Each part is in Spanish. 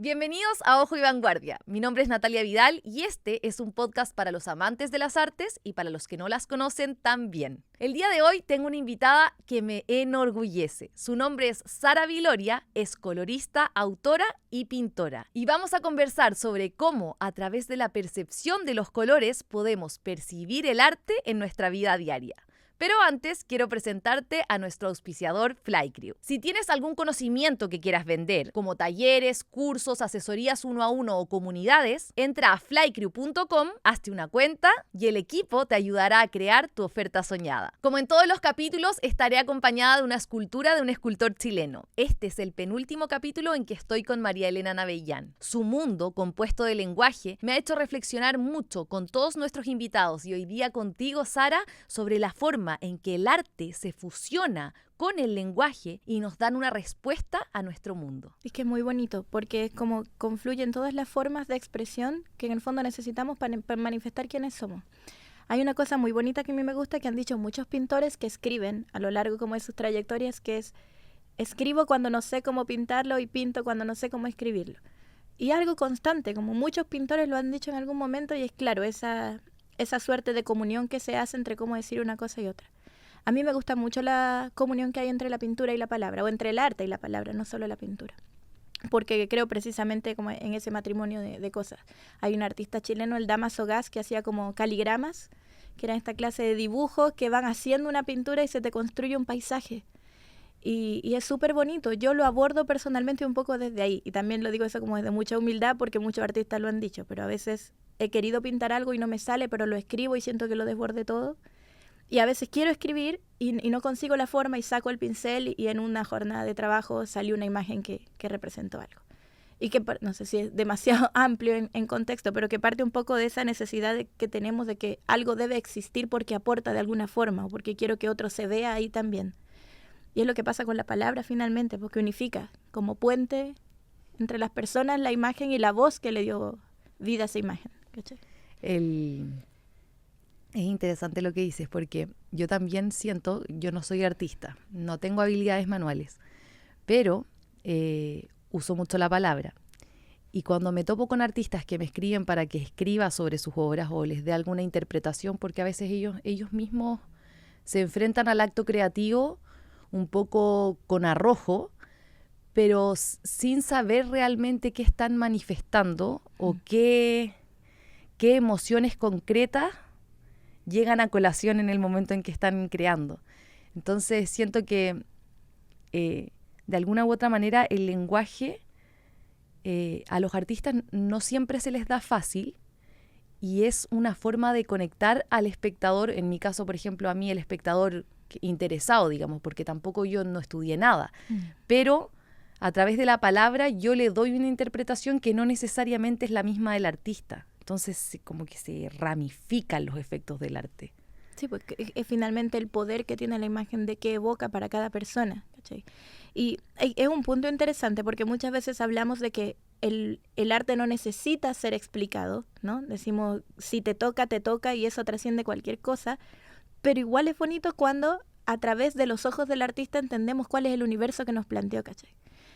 Bienvenidos a Ojo y Vanguardia. Mi nombre es Natalia Vidal y este es un podcast para los amantes de las artes y para los que no las conocen también. El día de hoy tengo una invitada que me enorgullece. Su nombre es Sara Viloria, es colorista, autora y pintora. Y vamos a conversar sobre cómo a través de la percepción de los colores podemos percibir el arte en nuestra vida diaria. Pero antes quiero presentarte a nuestro auspiciador Flycrew. Si tienes algún conocimiento que quieras vender, como talleres, cursos, asesorías 1-a-1 o comunidades, entra a flycrew.com, hazte una cuenta y el equipo te ayudará a crear tu oferta soñada. Como en todos los capítulos, estaré acompañada de una escultura de un escultor chileno. Este es el penúltimo capítulo en que estoy con María Elena Navellán. Su mundo, compuesto de lenguaje, me ha hecho reflexionar mucho con todos nuestros invitados y hoy día contigo, Sara, sobre la forma en que el arte se fusiona con el lenguaje y nos dan una respuesta a nuestro mundo. Es que es muy bonito, porque es como confluyen todas las formas de expresión que en el fondo necesitamos para manifestar quiénes somos. Hay una cosa muy bonita que a mí me gusta, que han dicho muchos pintores que escriben a lo largo como de sus trayectorias, que es: escribo cuando no sé cómo pintarlo y pinto cuando no sé cómo escribirlo. Y algo constante, como muchos pintores lo han dicho en algún momento, y es claro, esa suerte de comunión que se hace entre cómo decir una cosa y otra. A mí me gusta mucho la comunión que hay entre la pintura y la palabra, o entre el arte y la palabra, no solo la pintura. Porque creo precisamente como en ese matrimonio de cosas. Hay un artista chileno, el Damaso Gas, que hacía como caligramas, que era esta clase de dibujos que van haciendo una pintura y se te construye un paisaje. Y es súper bonito. Yo lo abordo personalmente un poco desde ahí. Y también lo digo eso como desde mucha humildad, porque muchos artistas lo han dicho, pero a veces he querido pintar algo y no me sale, pero lo escribo y siento que lo desborde todo. Y a veces quiero escribir y no consigo la forma y saco el pincel y en una jornada de trabajo salió una imagen que representó algo. Y que no sé si es demasiado amplio en contexto, pero que parte un poco de esa necesidad que tenemos de que algo debe existir porque aporta de alguna forma o porque quiero que otro se vea ahí también. Y es lo que pasa con la palabra finalmente, porque unifica como puente entre las personas la imagen y la voz que le dio vida a esa imagen. ¿Cachai? Es interesante lo que dices, porque yo también siento, yo no soy artista, no tengo habilidades manuales, pero uso mucho la palabra. Y cuando me topo con artistas que me escriben para que escriba sobre sus obras o les dé alguna interpretación, porque a veces ellos mismos se enfrentan al acto creativo un poco con arrojo, pero sin saber realmente qué están manifestando o qué emociones concretas llegan a colación en el momento en que están creando. Entonces siento que de alguna u otra manera el lenguaje a los artistas no siempre se les da fácil y es una forma de conectar al espectador, en mi caso, por ejemplo, a mí el espectador interesado, digamos, porque tampoco yo no estudié nada, pero a través de la palabra yo le doy una interpretación que no necesariamente es la misma del artista. Entonces como que se ramifican los efectos del arte. Sí, porque es finalmente el poder que tiene la imagen de qué evoca para cada persona, ¿cachai? Y es un punto interesante porque muchas veces hablamos de que el arte no necesita ser explicado, ¿no? Decimos, si te toca y eso trasciende cualquier cosa, pero igual es bonito cuando a través de los ojos del artista entendemos cuál es el universo que nos planteó, ¿cachai?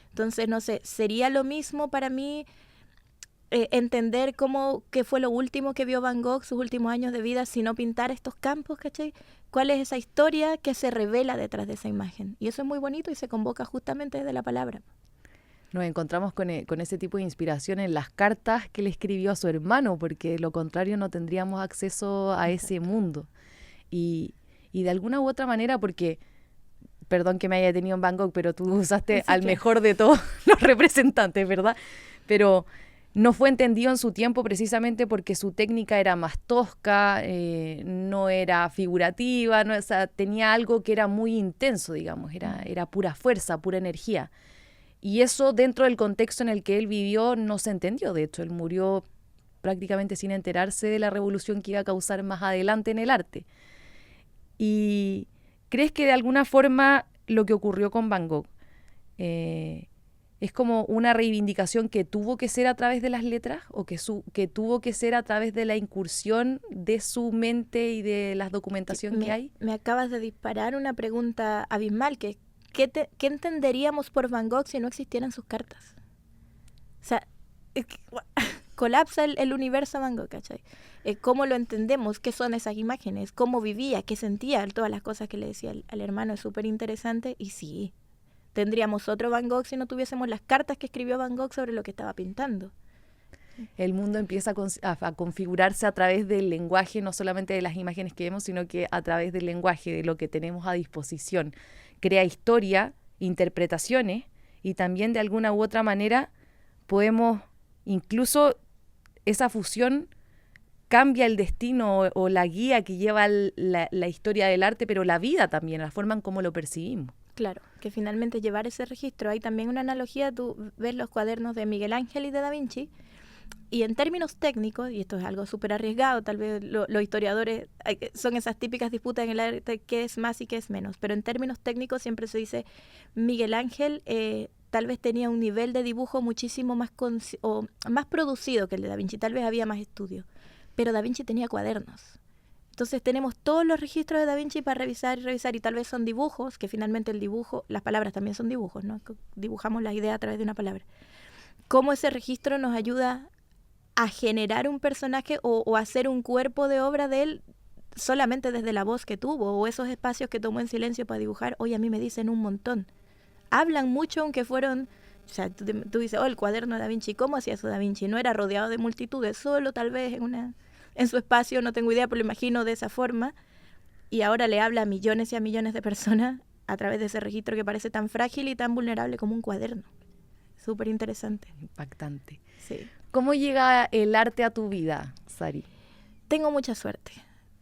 Entonces, no sé, sería lo mismo para mí entender qué fue lo último que vio Van Gogh, sus últimos años de vida, sino pintar estos campos, ¿cachai? ¿Cuál es esa historia que se revela detrás de esa imagen? Y eso es muy bonito y se convoca justamente desde la palabra. Nos encontramos con ese tipo de inspiración en las cartas que le escribió a su hermano, porque de lo contrario no tendríamos acceso a ese mundo. Y de alguna u otra manera, porque, perdón que me haya tenido en Van Gogh, pero tú usaste al mejor de todos los representantes, ¿verdad? Pero no fue entendido en su tiempo precisamente porque su técnica era más tosca, no era figurativa, no, o sea, tenía algo que era muy intenso, digamos, era pura fuerza, pura energía. Y eso dentro del contexto en el que él vivió no se entendió. De hecho, él murió prácticamente sin enterarse de la revolución que iba a causar más adelante en el arte. ¿Y crees que de alguna forma lo que ocurrió con Van Gogh es como una reivindicación que tuvo que ser a través de las letras o que tuvo que ser a través de la incursión de su mente y de la documentación que hay? Me acabas de disparar una pregunta abismal, que ¿qué entenderíamos por Van Gogh si no existieran sus cartas? O sea, colapsa el universo Van Gogh, ¿cachai? Cómo lo entendemos, qué son esas imágenes, cómo vivía, qué sentía, todas las cosas que le decía al hermano, es súper interesante. Y sí, tendríamos otro Van Gogh si no tuviésemos las cartas que escribió Van Gogh sobre lo que estaba pintando. El mundo empieza a configurarse a través del lenguaje, no solamente de las imágenes que vemos, sino que a través del lenguaje, de lo que tenemos a disposición. Crea historia, interpretaciones, y también de alguna u otra manera podemos, incluso esa fusión cambia el destino o la guía que lleva la historia del arte, pero la vida también, la forma en cómo lo percibimos. Claro, que finalmente llevar ese registro. Hay también una analogía, tú ves los cuadernos de Miguel Ángel y de Da Vinci, y en términos técnicos, y esto es algo súper arriesgado, tal vez los historiadores, son esas típicas disputas en el arte, qué es más y qué es menos, pero en términos técnicos siempre se dice, Miguel Ángel tal vez tenía un nivel de dibujo muchísimo más producido que el de Da Vinci, tal vez había más estudio, pero Da Vinci tenía cuadernos. Entonces tenemos todos los registros de Da Vinci para revisar, y tal vez son dibujos, que finalmente el dibujo, las palabras también son dibujos, ¿no? Dibujamos la idea a través de una palabra. Cómo ese registro nos ayuda a generar un personaje o hacer un cuerpo de obra de él solamente desde la voz que tuvo, o esos espacios que tomó en silencio para dibujar. Hoy a mí me dicen un montón. Hablan mucho, aunque fueron... O sea, tú dices, el cuaderno de Da Vinci, ¿cómo hacía eso Da Vinci? No era rodeado de multitudes, solo tal vez en su espacio, no tengo idea, pero lo imagino de esa forma. Y ahora le habla a millones y a millones de personas a través de ese registro que parece tan frágil y tan vulnerable como un cuaderno. Súper interesante. Impactante. Sí. ¿Cómo llega el arte a tu vida, Sari? Tengo mucha suerte.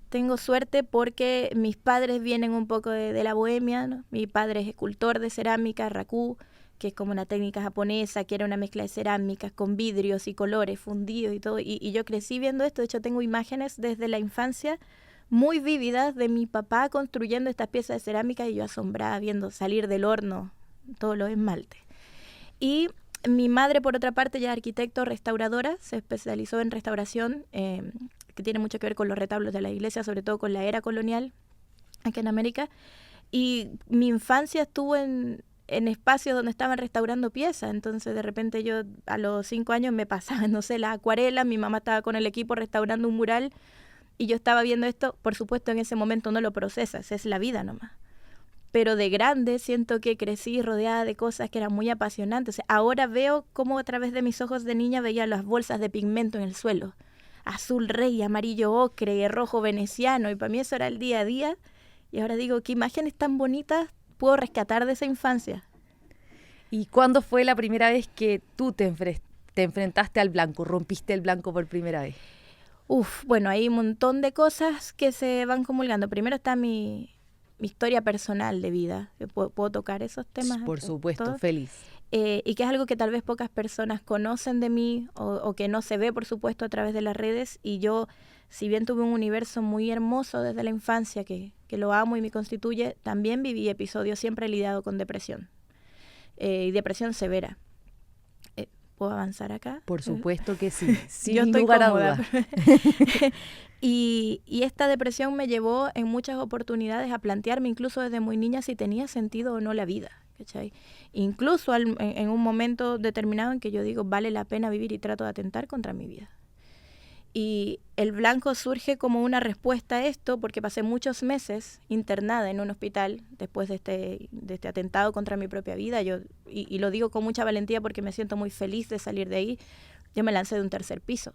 Tengo suerte porque mis padres vienen un poco de la bohemia, ¿no? Mi padre es escultor de cerámica, raku, que es como una técnica japonesa, que era una mezcla de cerámicas con vidrios y colores fundidos y todo. Y yo crecí viendo esto. De hecho, tengo imágenes desde la infancia muy vívidas de mi papá construyendo estas piezas de cerámica y yo asombrada viendo salir del horno todos los esmaltes. Y mi madre, por otra parte, ya arquitecto, restauradora, se especializó en restauración, que tiene mucho que ver con los retablos de la iglesia, sobre todo con la era colonial aquí en América. Y mi infancia estuvo en espacios donde estaban restaurando piezas. Entonces, de repente yo a los 5 años me pasaba, no sé, las acuarelas, mi mamá estaba con el equipo restaurando un mural y yo estaba viendo esto. Por supuesto, en ese momento no lo procesas, es la vida nomás. Pero de grande siento que crecí rodeada de cosas que eran muy apasionantes. O sea, ahora veo cómo a través de mis ojos de niña veía las bolsas de pigmento en el suelo. Azul rey, amarillo ocre, rojo veneciano. Y para mí eso era el día a día. Y ahora digo, qué imágenes tan bonitas puedo rescatar de esa infancia. ¿Y cuándo fue la primera vez que tú te enfrentaste al blanco, rompiste el blanco por primera vez? Bueno, hay un montón de cosas que se van comulgando. Primero está mi historia personal de vida. ¿Puedo tocar esos temas? Por supuesto, ¿todo? feliz. Y que es algo que tal vez pocas personas conocen de mí o que no se ve, por supuesto, a través de las redes. Y yo, si bien tuve un universo muy hermoso desde la infancia, que lo amo y me constituye, también viví episodios siempre lidiado con depresión. Y depresión severa. ¿Puedo avanzar acá? Por supuesto que sí, sin yo estoy lugar cómoda. a dudas. Y esta depresión me llevó en muchas oportunidades a plantearme incluso desde muy niña si tenía sentido o no la vida, ¿cachai? Incluso en un momento determinado en que yo digo, vale la pena vivir y trato de atentar contra mi vida. Y el blanco surge como una respuesta a esto porque pasé muchos meses internada en un hospital después de este atentado contra mi propia vida. Y lo digo con mucha valentía porque me siento muy feliz de salir de ahí. Yo me lancé de un 3er piso.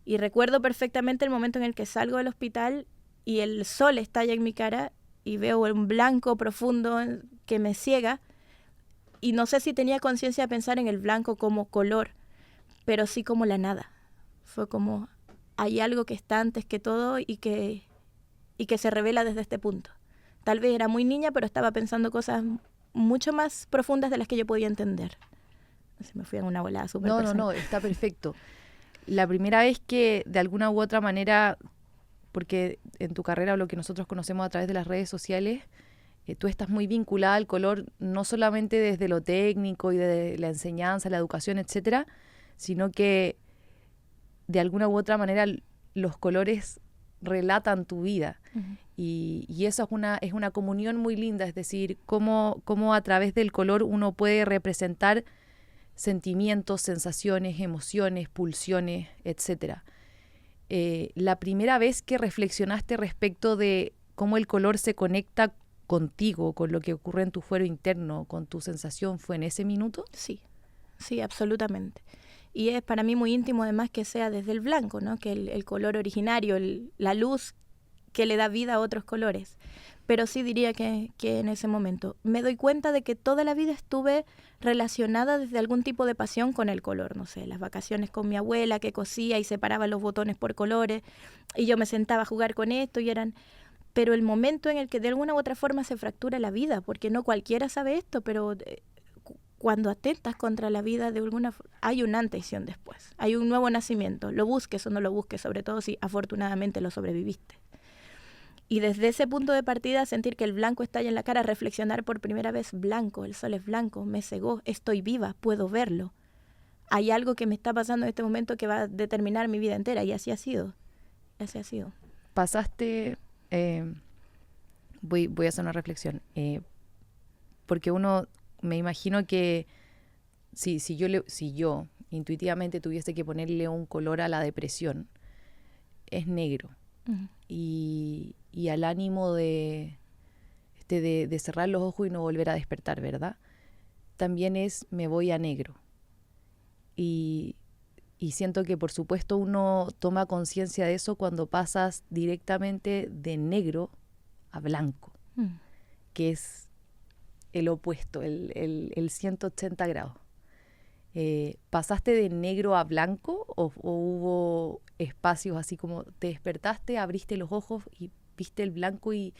Y recuerdo perfectamente el momento en el que salgo del hospital y el sol estalla en mi cara y veo un blanco profundo que me ciega. Y no sé si tenía conciencia de pensar en el blanco como color, pero sí como la nada. Fue como, hay algo que está antes que todo y que se revela desde este punto. Tal vez era muy niña, pero estaba pensando cosas mucho más profundas de las que yo podía entender. Se me fui a una volada súper personal. No, está perfecto. La primera vez que de alguna u otra manera, porque en tu carrera lo que nosotros conocemos a través de las redes sociales, tú estás muy vinculada al color, no solamente desde lo técnico y de la enseñanza, la educación, etcétera, sino que de alguna u otra manera los colores relatan tu vida. Uh-huh. Y eso es una comunión muy linda, es decir, cómo a través del color uno puede representar sentimientos, sensaciones, emociones, pulsiones, etcétera. La primera vez que reflexionaste respecto de cómo el color se conecta contigo, con lo que ocurre en tu fuero interno, con tu sensación, ¿fue en ese minuto? Sí, sí, absolutamente. Y es para mí muy íntimo además que sea desde el blanco, ¿no? Que el color originario, la luz que le da vida a otros colores. Pero sí diría que en ese momento me doy cuenta de que toda la vida estuve relacionada desde algún tipo de pasión con el color. No sé, las vacaciones con mi abuela que cosía y separaba los botones por colores y yo me sentaba a jugar con esto y eran... Pero el momento en el que de alguna u otra forma se fractura la vida, porque no cualquiera sabe esto, pero cuando atentas contra la vida de alguna forma, hay un antes y un después. Hay un nuevo nacimiento, lo busques o no lo busques, sobre todo si afortunadamente lo sobreviviste. Y desde ese punto de partida, sentir que el blanco está ahí en la cara, reflexionar por primera vez, blanco, el sol es blanco, me cegó, estoy viva, puedo verlo. Hay algo que me está pasando en este momento que va a determinar mi vida entera, y así ha sido. Así ha sido. Pasaste, voy a hacer una reflexión, porque uno, me imagino que si yo intuitivamente tuviese que ponerle un color a la depresión, es negro. Uh-huh. Y al ánimo de cerrar los ojos y no volver a despertar, ¿verdad? También me voy a negro. Y siento que por supuesto uno toma conciencia de eso cuando pasas directamente de negro a blanco, que es el opuesto, el 180 grados. ¿Pasaste de negro a blanco o hubo espacios así como te despertaste, abriste los ojos y viste el blanco y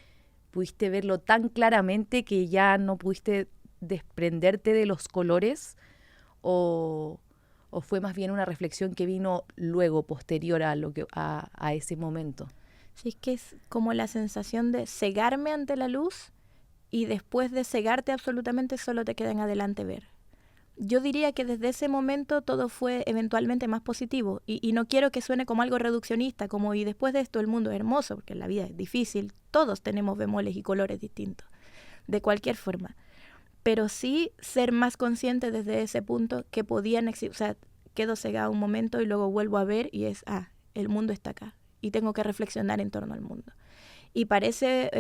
pudiste verlo tan claramente que ya no pudiste desprenderte de los colores? ¿O fue más bien una reflexión que vino luego, posterior a ese momento? Sí, es que es como la sensación de cegarme ante la luz y después de cegarte absolutamente solo te queda en adelante ver. Yo diría que desde ese momento todo fue eventualmente más positivo y no quiero que suene como algo reduccionista, como y después de esto el mundo es hermoso, porque la vida es difícil, todos tenemos bemoles y colores distintos, de cualquier forma. Pero sí ser más consciente desde ese punto que podían existir, o sea, quedo cegada un momento y luego vuelvo a ver y es, el mundo está acá y tengo que reflexionar en torno al mundo. Y parece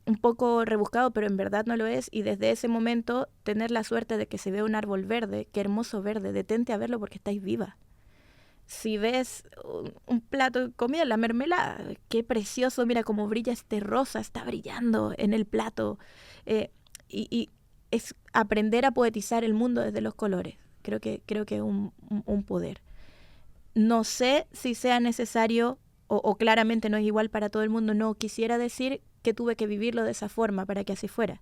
un poco rebuscado, pero en verdad no lo es. Y desde ese momento, tener la suerte de que se ve un árbol verde, qué hermoso verde, detente a verlo porque estáis viva. Si ves un plato de comida, la mermelada, qué precioso, mira cómo brilla este rosa, está brillando en el plato. Y es aprender a poetizar el mundo desde los colores. Creo que es un poder. No sé si sea necesario... O claramente no es igual para todo el mundo, no quisiera decir que tuve que vivirlo de esa forma para que así fuera,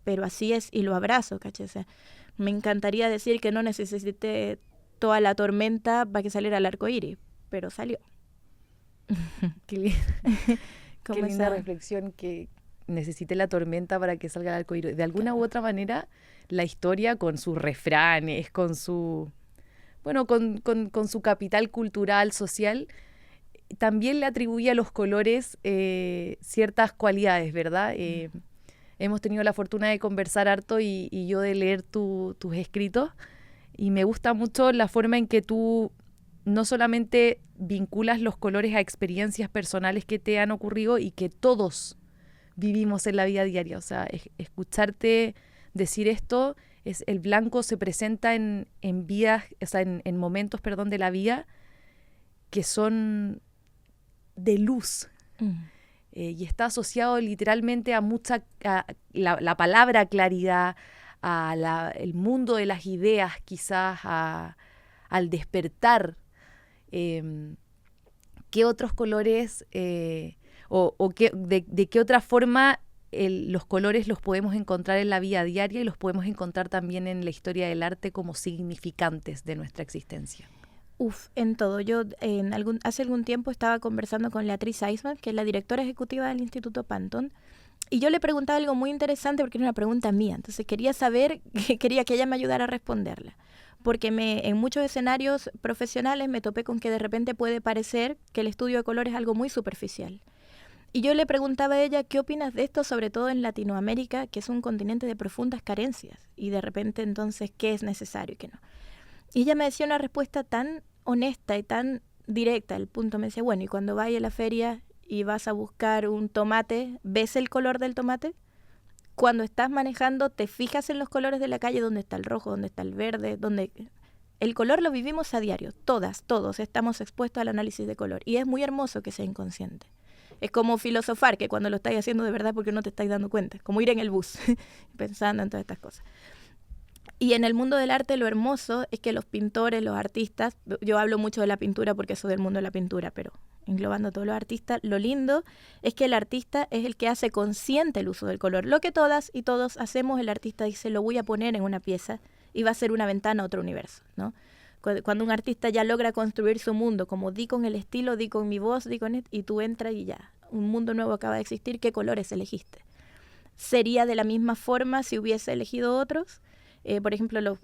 pero así es y lo abrazo, ¿cachai? O sea, me encantaría decir que no necesité toda la tormenta para que saliera el arco iris, pero salió. Qué linda reflexión, que necesité la tormenta para que salga el arco iris. De alguna u otra manera, la historia con sus refranes, con su capital cultural, social, también le atribuye a los colores ciertas cualidades, ¿verdad? Hemos tenido la fortuna de conversar harto y yo de leer tus escritos, y me gusta mucho la forma en que tú no solamente vinculas los colores a experiencias personales que te han ocurrido y que todos vivimos en la vida diaria. O sea, escucharte decir esto, el blanco se presenta en vidas, o sea, en momentos, de la vida que son de luz. Y está asociado literalmente a la palabra claridad, el mundo de las ideas, quizás al despertar. ¿Qué otros colores de qué otra forma los colores los podemos encontrar en la vida diaria y los podemos encontrar también en la historia del arte como significantes de nuestra existencia? En todo. Yo hace algún tiempo estaba conversando con Leatriz Eisman, que es la directora ejecutiva del Instituto Pantone, y yo le preguntaba algo muy interesante porque era una pregunta mía. Entonces quería que ella me ayudara a responderla. Porque en muchos escenarios profesionales me topé con que de repente puede parecer que el estudio de color es algo muy superficial. Y yo le preguntaba a ella, ¿qué opinas de esto, sobre todo en Latinoamérica, que es un continente de profundas carencias? Y de repente entonces, ¿qué es necesario y qué no? Y ella me decía una respuesta tan honesta y tan directa. El punto me decía, bueno, y cuando vayas a la feria y vas a buscar un tomate, ¿ves el color del tomate? Cuando estás manejando, te fijas en los colores de la calle, dónde está el rojo, dónde está el verde, dónde... El color lo vivimos a diario, todos estamos expuestos al análisis de color. Y es muy hermoso que sea inconsciente. Es como filosofar, que cuando lo estáis haciendo de verdad porque no te estáis dando cuenta. Como ir en el bus, pensando en todas estas cosas. Y en el mundo del arte lo hermoso es que los pintores, los artistas, yo hablo mucho de la pintura porque soy del mundo de la pintura, pero englobando a todos los artistas, lo lindo es que el artista es el que hace consciente el uso del color. Lo que todas y todos hacemos, el artista dice, lo voy a poner en una pieza y va a ser una ventana a otro universo, ¿no? Cuando un artista ya logra construir su mundo, como di con el estilo, di con mi voz, di con y tú entras y ya, un mundo nuevo acaba de existir, ¿qué colores elegiste? ¿Sería de la misma forma si hubiese elegido otros? Por ejemplo,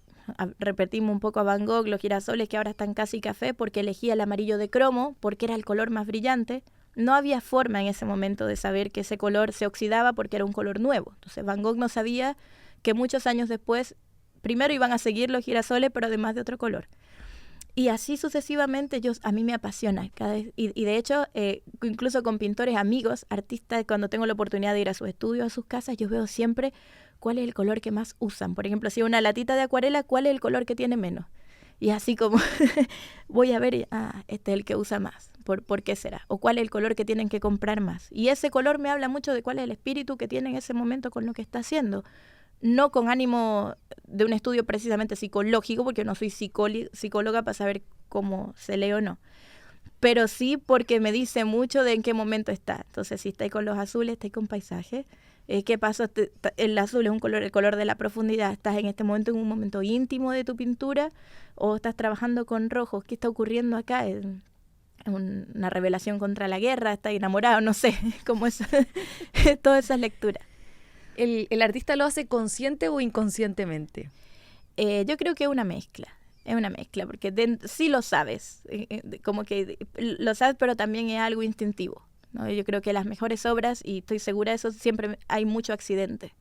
repetimos un poco a Van Gogh, los girasoles que ahora están casi café, porque elegía el amarillo de cromo, porque era el color más brillante. No había forma en ese momento de saber que ese color se oxidaba porque era un color nuevo. Entonces Van Gogh no sabía que muchos años después, primero iban a seguir los girasoles, pero además de otro color. Y así sucesivamente, a mí me apasiona cada vez. Y de hecho, incluso con pintores amigos, artistas, cuando tengo la oportunidad de ir a sus estudios, a sus casas, yo veo siempre cuál es el color que más usan. Por ejemplo, si una latita de acuarela, ¿cuál es el color que tiene menos? Y así como voy a ver, este es el que usa más. ¿Por qué será? O cuál es el color que tienen que comprar más. Y ese color me habla mucho de cuál es el espíritu que tiene en ese momento con lo que está haciendo. No con ánimo de un estudio precisamente psicológico, porque no soy psicóloga para saber cómo se lee o no. Pero sí porque me dice mucho de en qué momento está. Entonces, si estáis con los azules, estáis con paisaje. ¿Qué pasa? El azul es el color de la profundidad. ¿Estás en este momento en un momento íntimo de tu pintura o estás trabajando con rojos? ¿Qué está ocurriendo acá? ¿Es una revelación contra la guerra? ¿Estás enamorado? No sé, como eso, todas esas lecturas. ¿El artista lo hace consciente o inconscientemente? Yo creo que es una mezcla. Es una mezcla, porque sí lo sabes, como que lo sabes, pero también es algo instintivo, ¿no? Yo creo que las mejores obras, y estoy segura de eso, siempre hay mucho accidente.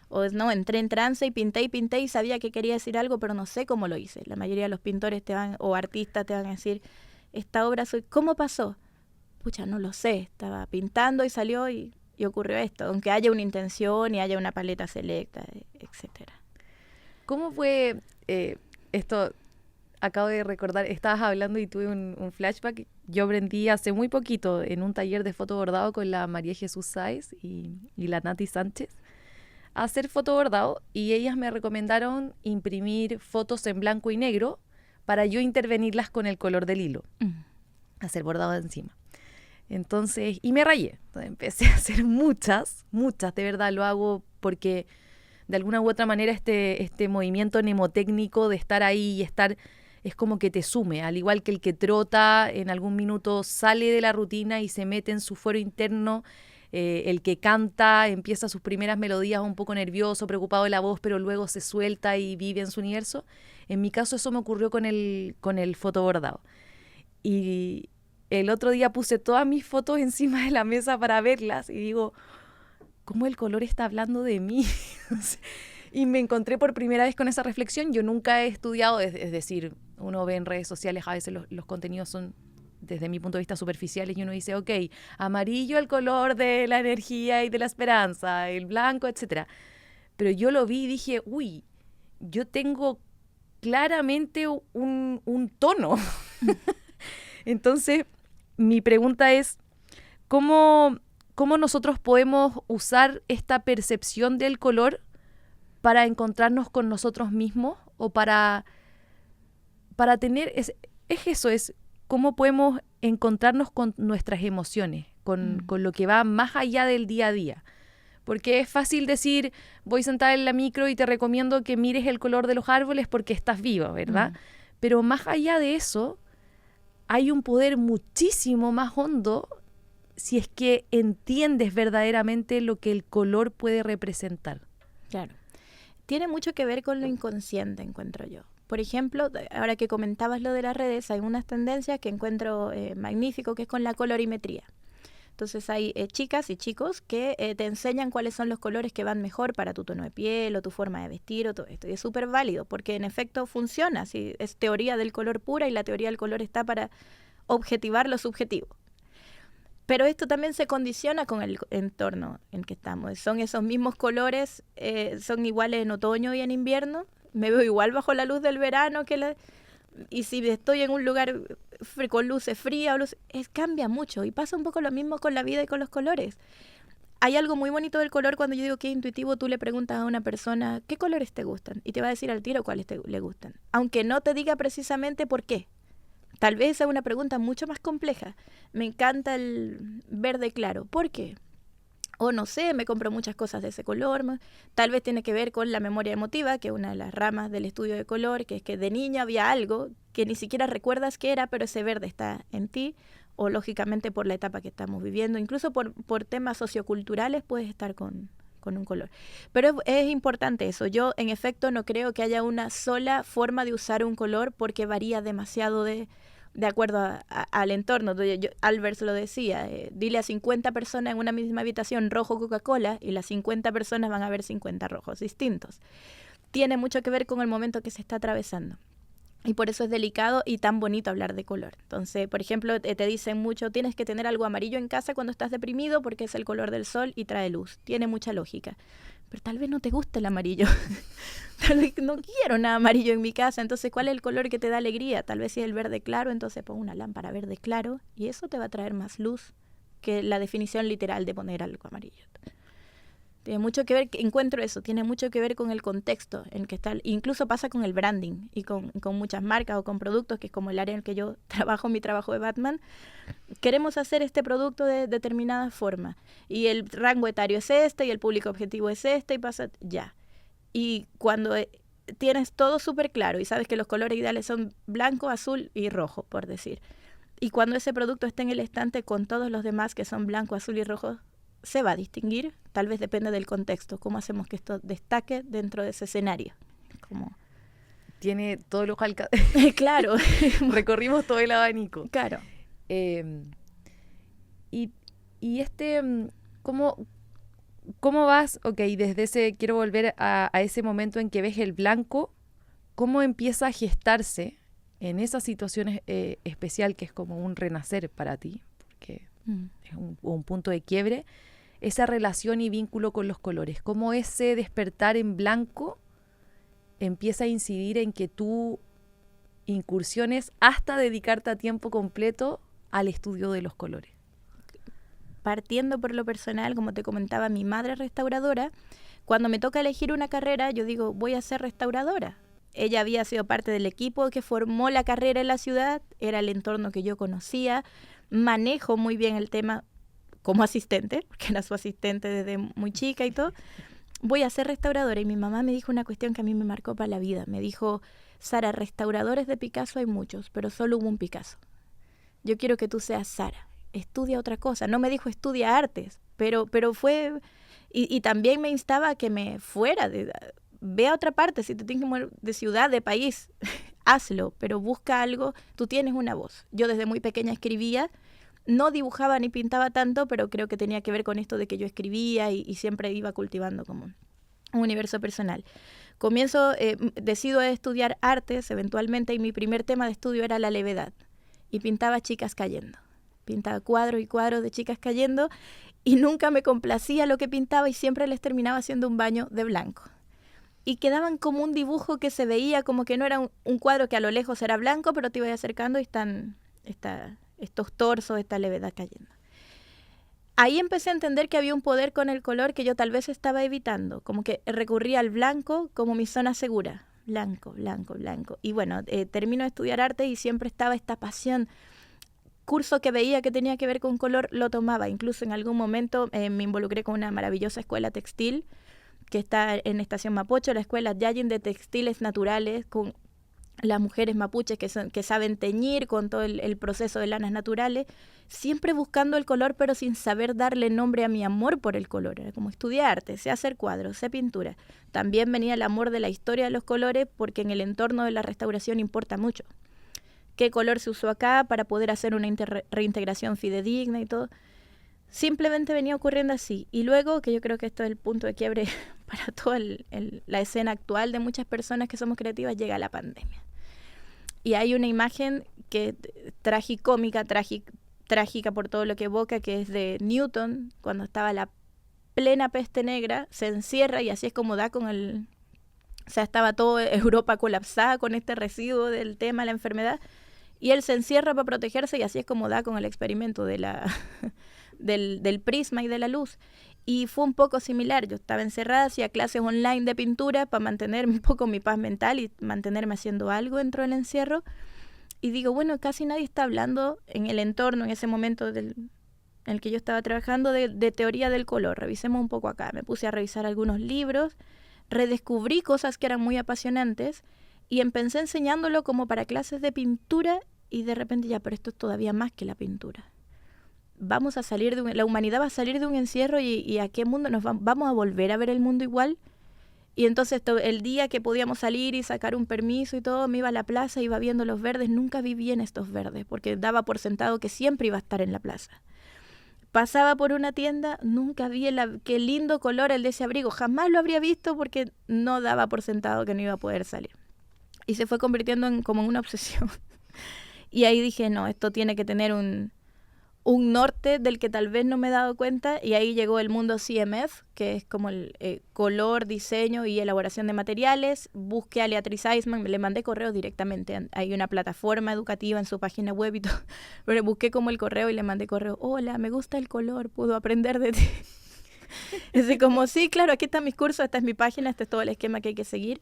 O no, entré en trance y pinté y sabía que quería decir algo, pero no sé cómo lo hice. La mayoría de los pintores o artistas te van a decir, esta obra ¿cómo pasó? Pucha, no lo sé, estaba pintando y salió y ocurrió esto, aunque haya una intención y haya una paleta selecta, etcétera. ¿Cómo fue esto? Acabo de recordar, estabas hablando y tuve un flashback. Yo aprendí hace muy poquito en un taller de foto bordado con la María Jesús Sáez y la Nati Sánchez a hacer foto bordado, y ellas me recomendaron imprimir fotos en blanco y negro para yo intervenirlas con el color del hilo, hacer bordado encima. Entonces, y me rayé. Entonces empecé a hacer muchas, de verdad lo hago porque de alguna u otra manera este movimiento mnemotécnico de estar ahí y estar, es como que te sume, al igual que el que trota en algún minuto sale de la rutina y se mete en su fuero interno, el que canta empieza sus primeras melodías un poco nervioso, preocupado de la voz, pero luego se suelta y vive en su universo. En mi caso eso me ocurrió con el fotobordado. Y el otro día puse todas mis fotos encima de la mesa para verlas y digo, ¿cómo el color está hablando de mí? Y me encontré por primera vez con esa reflexión. Yo nunca he estudiado, es decir, uno ve en redes sociales, a veces los contenidos son, desde mi punto de vista, superficiales y uno dice, ok, amarillo el color de la energía y de la esperanza, el blanco, etcétera. Pero yo lo vi y dije, uy, yo tengo claramente un tono. Entonces, mi pregunta es, ¿cómo nosotros podemos usar esta percepción del color para encontrarnos con nosotros mismos o para tener, cómo podemos encontrarnos con nuestras emociones, con lo que va más allá del día a día? Porque es fácil decir, voy sentada en la micro y te recomiendo que mires el color de los árboles porque estás viva, ¿verdad? Pero más allá de eso, hay un poder muchísimo más hondo si es que entiendes verdaderamente lo que el color puede representar. Claro. Tiene mucho que ver con lo inconsciente, encuentro yo. Por ejemplo, ahora que comentabas lo de las redes, hay unas tendencias que encuentro magnífico, que es con la colorimetría. Entonces hay chicas y chicos que te enseñan cuáles son los colores que van mejor para tu tono de piel o tu forma de vestir o todo esto. Y es súper válido porque en efecto funciona. ¿Sí? Es teoría del color pura y la teoría del color está para objetivar lo subjetivo. Pero esto también se condiciona con el entorno en que estamos. Son esos mismos colores, son iguales en otoño y en invierno. Me veo igual bajo la luz del verano y si estoy en un lugar con luces frías, cambia mucho. Y pasa un poco lo mismo con la vida y con los colores. Hay algo muy bonito del color cuando yo digo que es intuitivo, tú le preguntas a una persona, ¿qué colores te gustan? Y te va a decir al tiro cuáles le gustan. Aunque no te diga precisamente por qué. Tal vez es una pregunta mucho más compleja. Me encanta el verde claro. ¿Por qué? O no sé, me compro muchas cosas de ese color. Tal vez tiene que ver con la memoria emotiva, que es una de las ramas del estudio de color, que es que de niña había algo que ni siquiera recuerdas qué era, pero ese verde está en ti. O lógicamente por la etapa que estamos viviendo. Incluso por temas socioculturales puedes estar con un color. Pero es importante eso. Yo, en efecto, no creo que haya una sola forma de usar un color porque varía demasiado de acuerdo al entorno. Albert lo decía, dile a 50 personas en una misma habitación rojo Coca-Cola y las 50 personas van a ver 50 rojos distintos. Tiene mucho que ver con el momento que se está atravesando. Y por eso es delicado y tan bonito hablar de color. Entonces, por ejemplo, te dicen mucho, tienes que tener algo amarillo en casa cuando estás deprimido porque es el color del sol y trae luz. Tiene mucha lógica. Pero tal vez no te guste el amarillo. Tal vez no quiero nada amarillo en mi casa. Entonces, ¿cuál es el color que te da alegría? Tal vez si es el verde claro, entonces pon una lámpara verde claro y eso te va a traer más luz que la definición literal de poner algo amarillo. Tiene mucho que ver, encuentro eso, tiene mucho que ver con el contexto en que está, incluso pasa con el branding y con muchas marcas o con productos, que es como el área en el que yo trabajo, mi trabajo de Batman. Queremos hacer este producto de determinada forma y el rango etario es este y el público objetivo es este y pasa ya. Y cuando tienes todo súper claro y sabes que los colores ideales son blanco, azul y rojo, por decir, y cuando ese producto está en el estante con todos los demás que son blanco, azul y rojo, se va a distinguir, tal vez depende del contexto, cómo hacemos que esto destaque dentro de ese escenario. Tiene todos los Claro. Recorrimos todo el abanico. Claro. Y ¿cómo vas? Ok, quiero volver a ese momento en que ves el blanco, ¿cómo empieza a gestarse en esa situación especial que es como un renacer para ti? Porque es un punto de quiebre. Esa relación y vínculo con los colores, cómo ese despertar en blanco empieza a incidir en que tú incursiones hasta dedicarte a tiempo completo al estudio de los colores. Partiendo por lo personal, como te comentaba, mi madre es restauradora. Cuando me toca elegir una carrera, yo digo, voy a ser restauradora. Ella había sido parte del equipo que formó la carrera en la ciudad, era el entorno que yo conocía, manejo muy bien el tema como asistente, porque era su asistente desde muy chica y todo. Voy a ser restauradora y mi mamá me dijo una cuestión que a mí me marcó para la vida. Me dijo, Sara, restauradores de Picasso hay muchos, pero solo hubo un Picasso. Yo quiero que tú seas Sara, estudia otra cosa. No me dijo estudia artes, pero fue... Y también me instaba a que me fuera, ve a otra parte, si te tienes que mover de ciudad, de país, hazlo, pero busca algo, tú tienes una voz. Yo desde muy pequeña escribía, no dibujaba ni pintaba tanto, pero creo que tenía que ver con esto de que yo escribía y siempre iba cultivando como un universo personal. Decido estudiar artes eventualmente y mi primer tema de estudio era la levedad. Y pintaba chicas cayendo. Pintaba cuadros y cuadros de chicas cayendo y nunca me complacía lo que pintaba y siempre les terminaba haciendo un baño de blanco. Y quedaban como un dibujo que se veía como que no era un cuadro que a lo lejos era blanco, pero te ibas acercando y están estos torsos, esta levedad cayendo. Ahí empecé a entender que había un poder con el color que yo tal vez estaba evitando, como que recurría al blanco como mi zona segura. Blanco, blanco, blanco. Y bueno, termino de estudiar arte y siempre estaba esta pasión. Curso que veía que tenía que ver con color, lo tomaba. Incluso en algún momento me involucré con una maravillosa escuela textil que está en Estación Mapocho, la escuela Yayin de textiles naturales, con las mujeres mapuches que saben teñir con todo el proceso de lanas naturales, siempre buscando el color, pero sin saber darle nombre a mi amor por el color. Era como estudiar arte, sé hacer cuadros, sé pintura. También venía el amor de la historia de los colores, porque en el entorno de la restauración importa mucho. ¿Qué color se usó acá para poder hacer una reintegración fidedigna y todo? Simplemente venía ocurriendo así. Y luego, que yo creo que esto es el punto de quiebre para toda la escena actual de muchas personas que somos creativas, llega la pandemia. Y hay una imagen que tragicómica, trágica por todo lo que evoca, que es de Newton, cuando estaba la plena peste negra, se encierra y así es como da con el... O sea, estaba toda Europa colapsada con este residuo del tema, la enfermedad, y él se encierra para protegerse y así es como da con el experimento de del prisma y de la luz. Y fue un poco similar, yo estaba encerrada, hacía clases online de pintura para mantener un poco mi paz mental y mantenerme haciendo algo dentro del encierro. Y digo, bueno, casi nadie está hablando en el entorno, en ese momento en el que yo estaba trabajando, de teoría del color. Revisemos un poco acá. Me puse a revisar algunos libros, redescubrí cosas que eran muy apasionantes y empecé enseñándolo como para clases de pintura y de repente ya, pero esto es todavía más que la pintura. Vamos a salir la humanidad va a salir de un encierro y ¿a qué mundo vamos a volver a ver el mundo igual? Y entonces el día que podíamos salir y sacar un permiso y todo, me iba a la plaza, iba viendo los verdes, nunca vi bien estos verdes, porque daba por sentado que siempre iba a estar en la plaza. Pasaba por una tienda, nunca vi qué lindo color el de ese abrigo, jamás lo habría visto porque no daba por sentado que no iba a poder salir. Y se fue convirtiendo como en una obsesión. Y ahí dije, no, esto tiene que tener un norte del que tal vez no me he dado cuenta, y ahí llegó el mundo CMF, que es como el color, diseño y elaboración de materiales. Busqué a Leatriz Eisman, le mandé correo directamente, hay una plataforma educativa en su página web y todo, pero busqué como el correo y le mandé correo, hola, me gusta el color, ¿puedo aprender de ti? Así como, sí, claro, aquí están mis cursos, esta es mi página, este es todo el esquema que hay que seguir.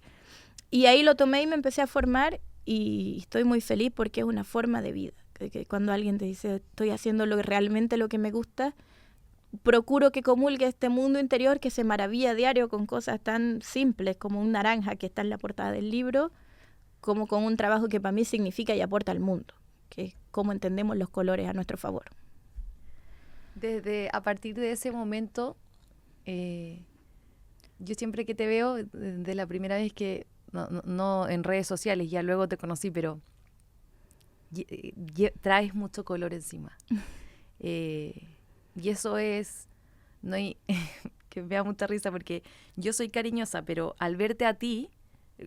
Y ahí lo tomé y me empecé a formar y estoy muy feliz porque es una forma de vida. Que cuando alguien te dice estoy haciendo realmente lo que me gusta, procuro que comulgue este mundo interior que se maravilla a diario con cosas tan simples como un naranja que está en la portada del libro, como con un trabajo que para mí significa y aporta al mundo, que es cómo entendemos los colores a nuestro favor. Desde a partir de ese momento, yo siempre que te veo, de la primera vez que, no en redes sociales, ya luego te conocí, pero traes mucho color encima. Y eso es, no hay, que me da mucha risa porque yo soy cariñosa, pero al verte a ti,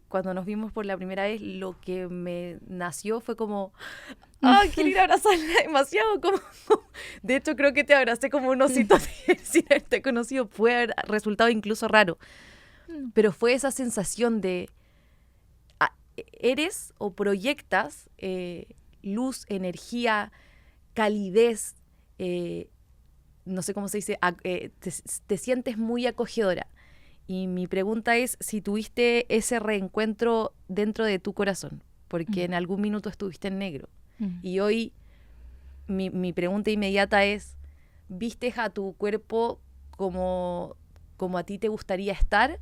cuando nos vimos por la primera vez, lo que me nació fue como, quiero ir a abrazarla demasiado. De hecho, creo que te abracé como un osito sin haberte conocido. Puede haber resultado incluso raro. Pero fue esa sensación de, eres o proyectas luz, energía, calidez, no sé cómo se dice, te sientes muy acogedora. Y mi pregunta es si tuviste ese reencuentro dentro de tu corazón, porque en algún minuto estuviste en negro. Y hoy mi pregunta inmediata es, ¿vistes a tu cuerpo como a ti te gustaría estar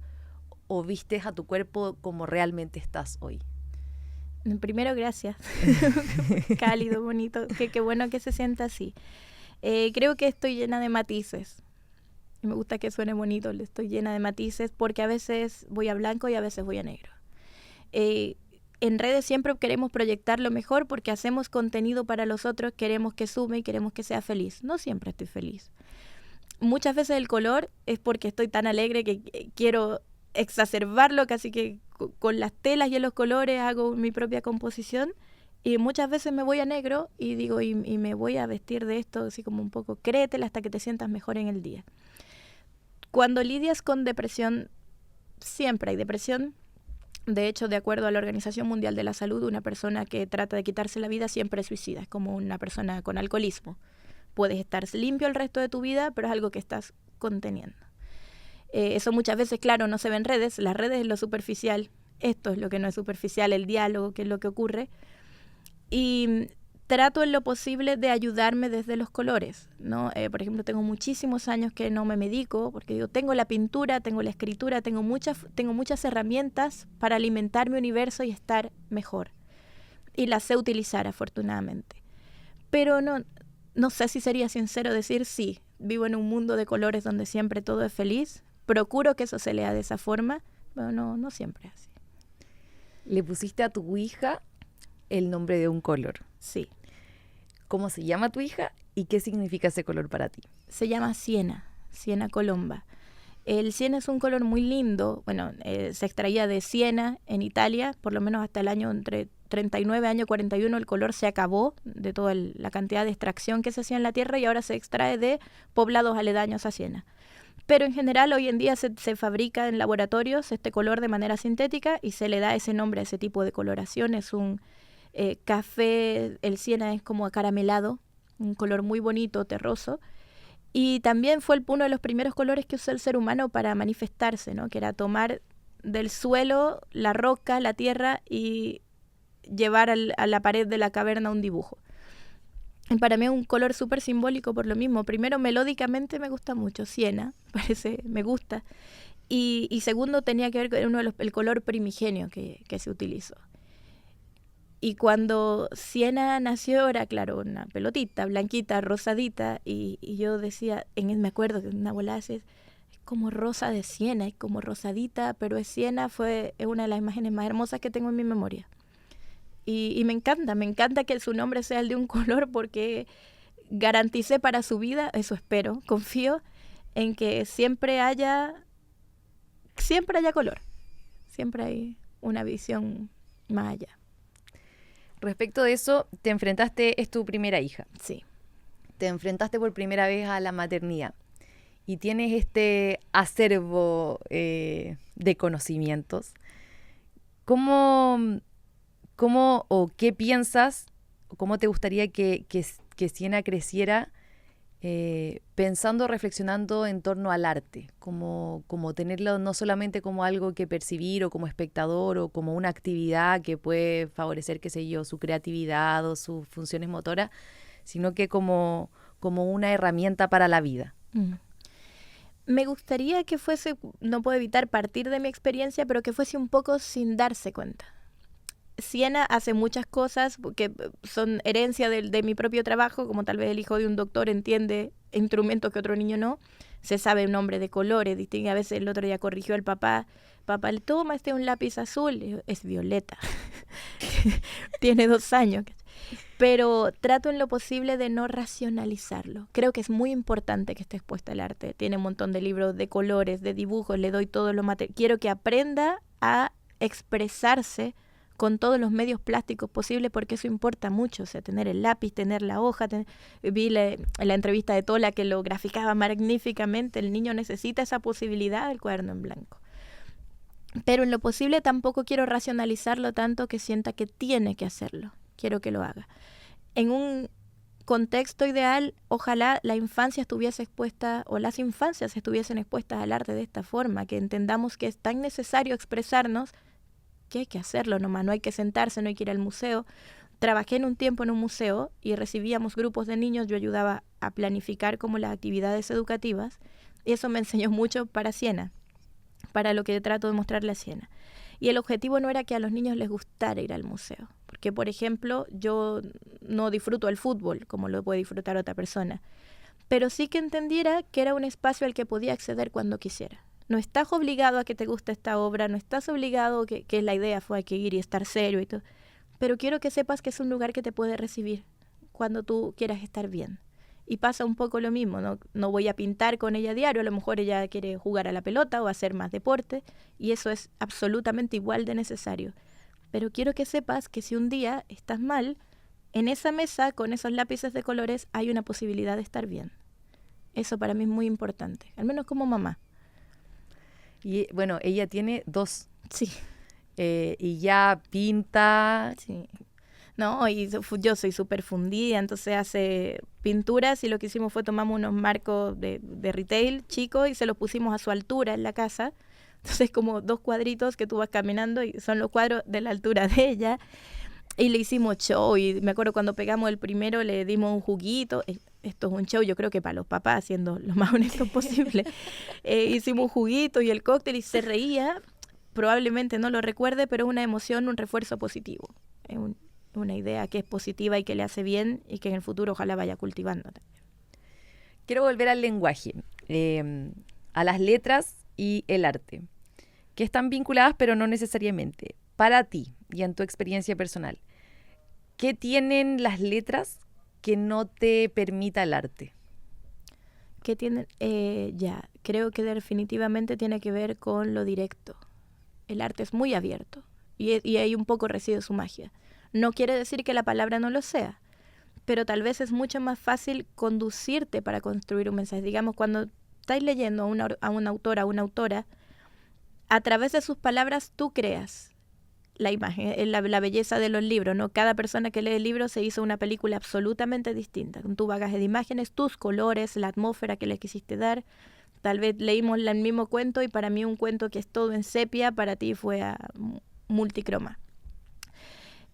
o vistes a tu cuerpo como realmente estás hoy? Primero, gracias. Cálido, bonito. Qué bueno que se sienta así. Creo que estoy llena de matices. Me gusta que suene bonito, estoy llena de matices porque a veces voy a blanco y a veces voy a negro. En redes siempre queremos proyectar lo mejor porque hacemos contenido para los otros, queremos que sume y queremos que sea feliz. No siempre estoy feliz. Muchas veces el color es porque estoy tan alegre que quiero exacerbarlo, casi que con las telas y en los colores hago mi propia composición. Y muchas veces me voy a negro y digo, y me voy a vestir de esto, así como un poco, créetela hasta que te sientas mejor en el día. Cuando lidias con depresión, siempre hay depresión. De hecho, de acuerdo a la Organización Mundial de la Salud, una persona que trata de quitarse la vida siempre es suicida, es como una persona con alcoholismo. Puedes estar limpio el resto de tu vida, pero es algo que estás conteniendo. Eso muchas veces, claro, no se ve en redes. Las redes es lo superficial. Esto es lo que no es superficial, el diálogo, que es lo que ocurre. Y trato en lo posible de ayudarme desde los colores, ¿no? Por ejemplo, tengo muchísimos años que no me medico, porque digo, tengo la pintura, tengo la escritura, tengo muchas herramientas para alimentar mi universo y estar mejor. Y las sé utilizar, afortunadamente. Pero no sé si sería sincero decir, sí, vivo en un mundo de colores donde siempre todo es feliz. Procuro que eso se lea de esa forma, pero no siempre es así. Le pusiste a tu hija el nombre de un color. Sí. ¿Cómo se llama tu hija ¿Y qué significa ese color para ti? Se llama siena, siena colomba. El siena es un color muy lindo. Bueno, se extraía de Siena en Italia, por lo menos hasta el año entre 39, año 41, el color se acabó de toda la cantidad de extracción que se hacía en la tierra y ahora se extrae de poblados aledaños a Siena. Pero en general hoy en día se fabrica en laboratorios este color de manera sintética y se le da ese nombre a ese tipo de coloración. Es un café, el siena es como acaramelado, un color muy bonito, terroso. Y también fue uno de los primeros colores que usó el ser humano para manifestarse, ¿no? Que era tomar del suelo la roca, la tierra y llevar a la pared de la caverna un dibujo. Y para mí es un color súper simbólico por lo mismo. Primero, melódicamente me gusta mucho, siena, me gusta. Y segundo, tenía que ver con el color primigenio que se utilizó. Y cuando Siena nació era, claro, una pelotita blanquita, rosadita, y yo decía, me acuerdo que una abuela decía, es como rosa de Siena, es como rosadita, pero es Siena, es una de las imágenes más hermosas que tengo en mi memoria. Y me encanta que su nombre sea el de un color porque garanticé para su vida, eso espero, confío en que siempre haya color, siempre hay una visión más allá. Respecto de eso, es tu primera hija. Sí. Te enfrentaste por primera vez a la maternidad y tienes este acervo de conocimientos. ¿Cómo o qué piensas, o cómo te gustaría que Siena creciera pensando, reflexionando en torno al arte, como tenerlo no solamente como algo que percibir o como espectador o como una actividad que puede favorecer, qué sé yo, su creatividad o sus funciones motoras, sino que como una herramienta para la vida? Me gustaría que fuese, no puedo evitar partir de mi experiencia, pero que fuese un poco sin darse cuenta. Siena hace muchas cosas que son herencia de mi propio trabajo, como tal vez el hijo de un doctor entiende instrumentos que otro niño no, se sabe el nombre de colores, distingue. A veces el otro día corrigió al papá, le toma un lápiz azul, es violeta, tiene 2 años. Pero trato en lo posible de no racionalizarlo. Creo que es muy importante que esté expuesta al arte. Tiene un montón de libros de colores, de dibujos, le doy todo lo material. Quiero que aprenda a expresarse con todos los medios plásticos posibles, porque eso importa mucho, o sea, tener el lápiz, tener la hoja. Vi la entrevista de Tola que lo graficaba magníficamente. El niño necesita esa posibilidad del cuaderno en blanco. Pero en lo posible tampoco quiero racionalizarlo tanto que sienta que tiene que hacerlo. Quiero que lo haga. En un contexto ideal, ojalá la infancia estuviese expuesta, o las infancias estuviesen expuestas al arte de esta forma, que entendamos que es tan necesario expresarnos que hay que hacerlo nomás, no hay que sentarse, no hay que ir al museo. Trabajé en un tiempo en un museo y recibíamos grupos de niños, yo ayudaba a planificar como las actividades educativas y eso me enseñó mucho para Siena, para lo que trato de mostrarle a Siena. Y el objetivo no era que a los niños les gustara ir al museo, porque por ejemplo yo no disfruto el fútbol como lo puede disfrutar otra persona, pero sí que entendiera que era un espacio al que podía acceder cuando quisiera. No estás obligado a que te guste esta obra, no estás obligado, que la idea fue hay que ir y estar serio y todo, pero quiero que sepas que es un lugar que te puede recibir cuando tú quieras estar bien. Y pasa un poco lo mismo, no voy a pintar con ella a diario, a lo mejor ella quiere jugar a la pelota o hacer más deporte, y eso es absolutamente igual de necesario. Pero quiero que sepas que si un día estás mal, en esa mesa, con esos lápices de colores, hay una posibilidad de estar bien. Eso para mí es muy importante, al menos como mamá. Y bueno, ella tiene 2. Sí. Y ya pinta. Sí. No, y yo soy súper fundida, entonces hace pinturas y lo que hicimos fue tomamos unos marcos de retail chicos y se los pusimos a su altura en la casa. Entonces como 2 cuadritos que tú vas caminando y son los cuadros de la altura de ella. Y le hicimos show y me acuerdo cuando pegamos el primero le dimos un juguito. Esto es un show, yo creo que para los papás, siendo lo más honesto posible. Hicimos un juguito y el cóctel y se reía. Probablemente no lo recuerde, pero una emoción, un refuerzo positivo. Una idea que es positiva y que le hace bien y que en el futuro ojalá vaya cultivando también. Quiero volver al lenguaje, a las letras y el arte, que están vinculadas pero no necesariamente. Para ti y en tu experiencia personal, ¿qué tienen las letras que no te permita el arte? Que tiene, creo que definitivamente tiene que ver con lo directo. El arte es muy abierto y ahí un poco reside su magia. No quiere decir que la palabra no lo sea, pero tal vez es mucho más fácil conducirte para construir un mensaje. Digamos, cuando estáis leyendo a un autor, a una autora, a través de sus palabras tú creas la imagen, la belleza de los libros, ¿no? Cada persona que lee el libro se hizo una película absolutamente distinta, con tu bagaje de imágenes, tus colores, la atmósfera que le quisiste dar. Tal vez leímos el mismo cuento y para mí un cuento que es todo en sepia, para ti fue a multicroma.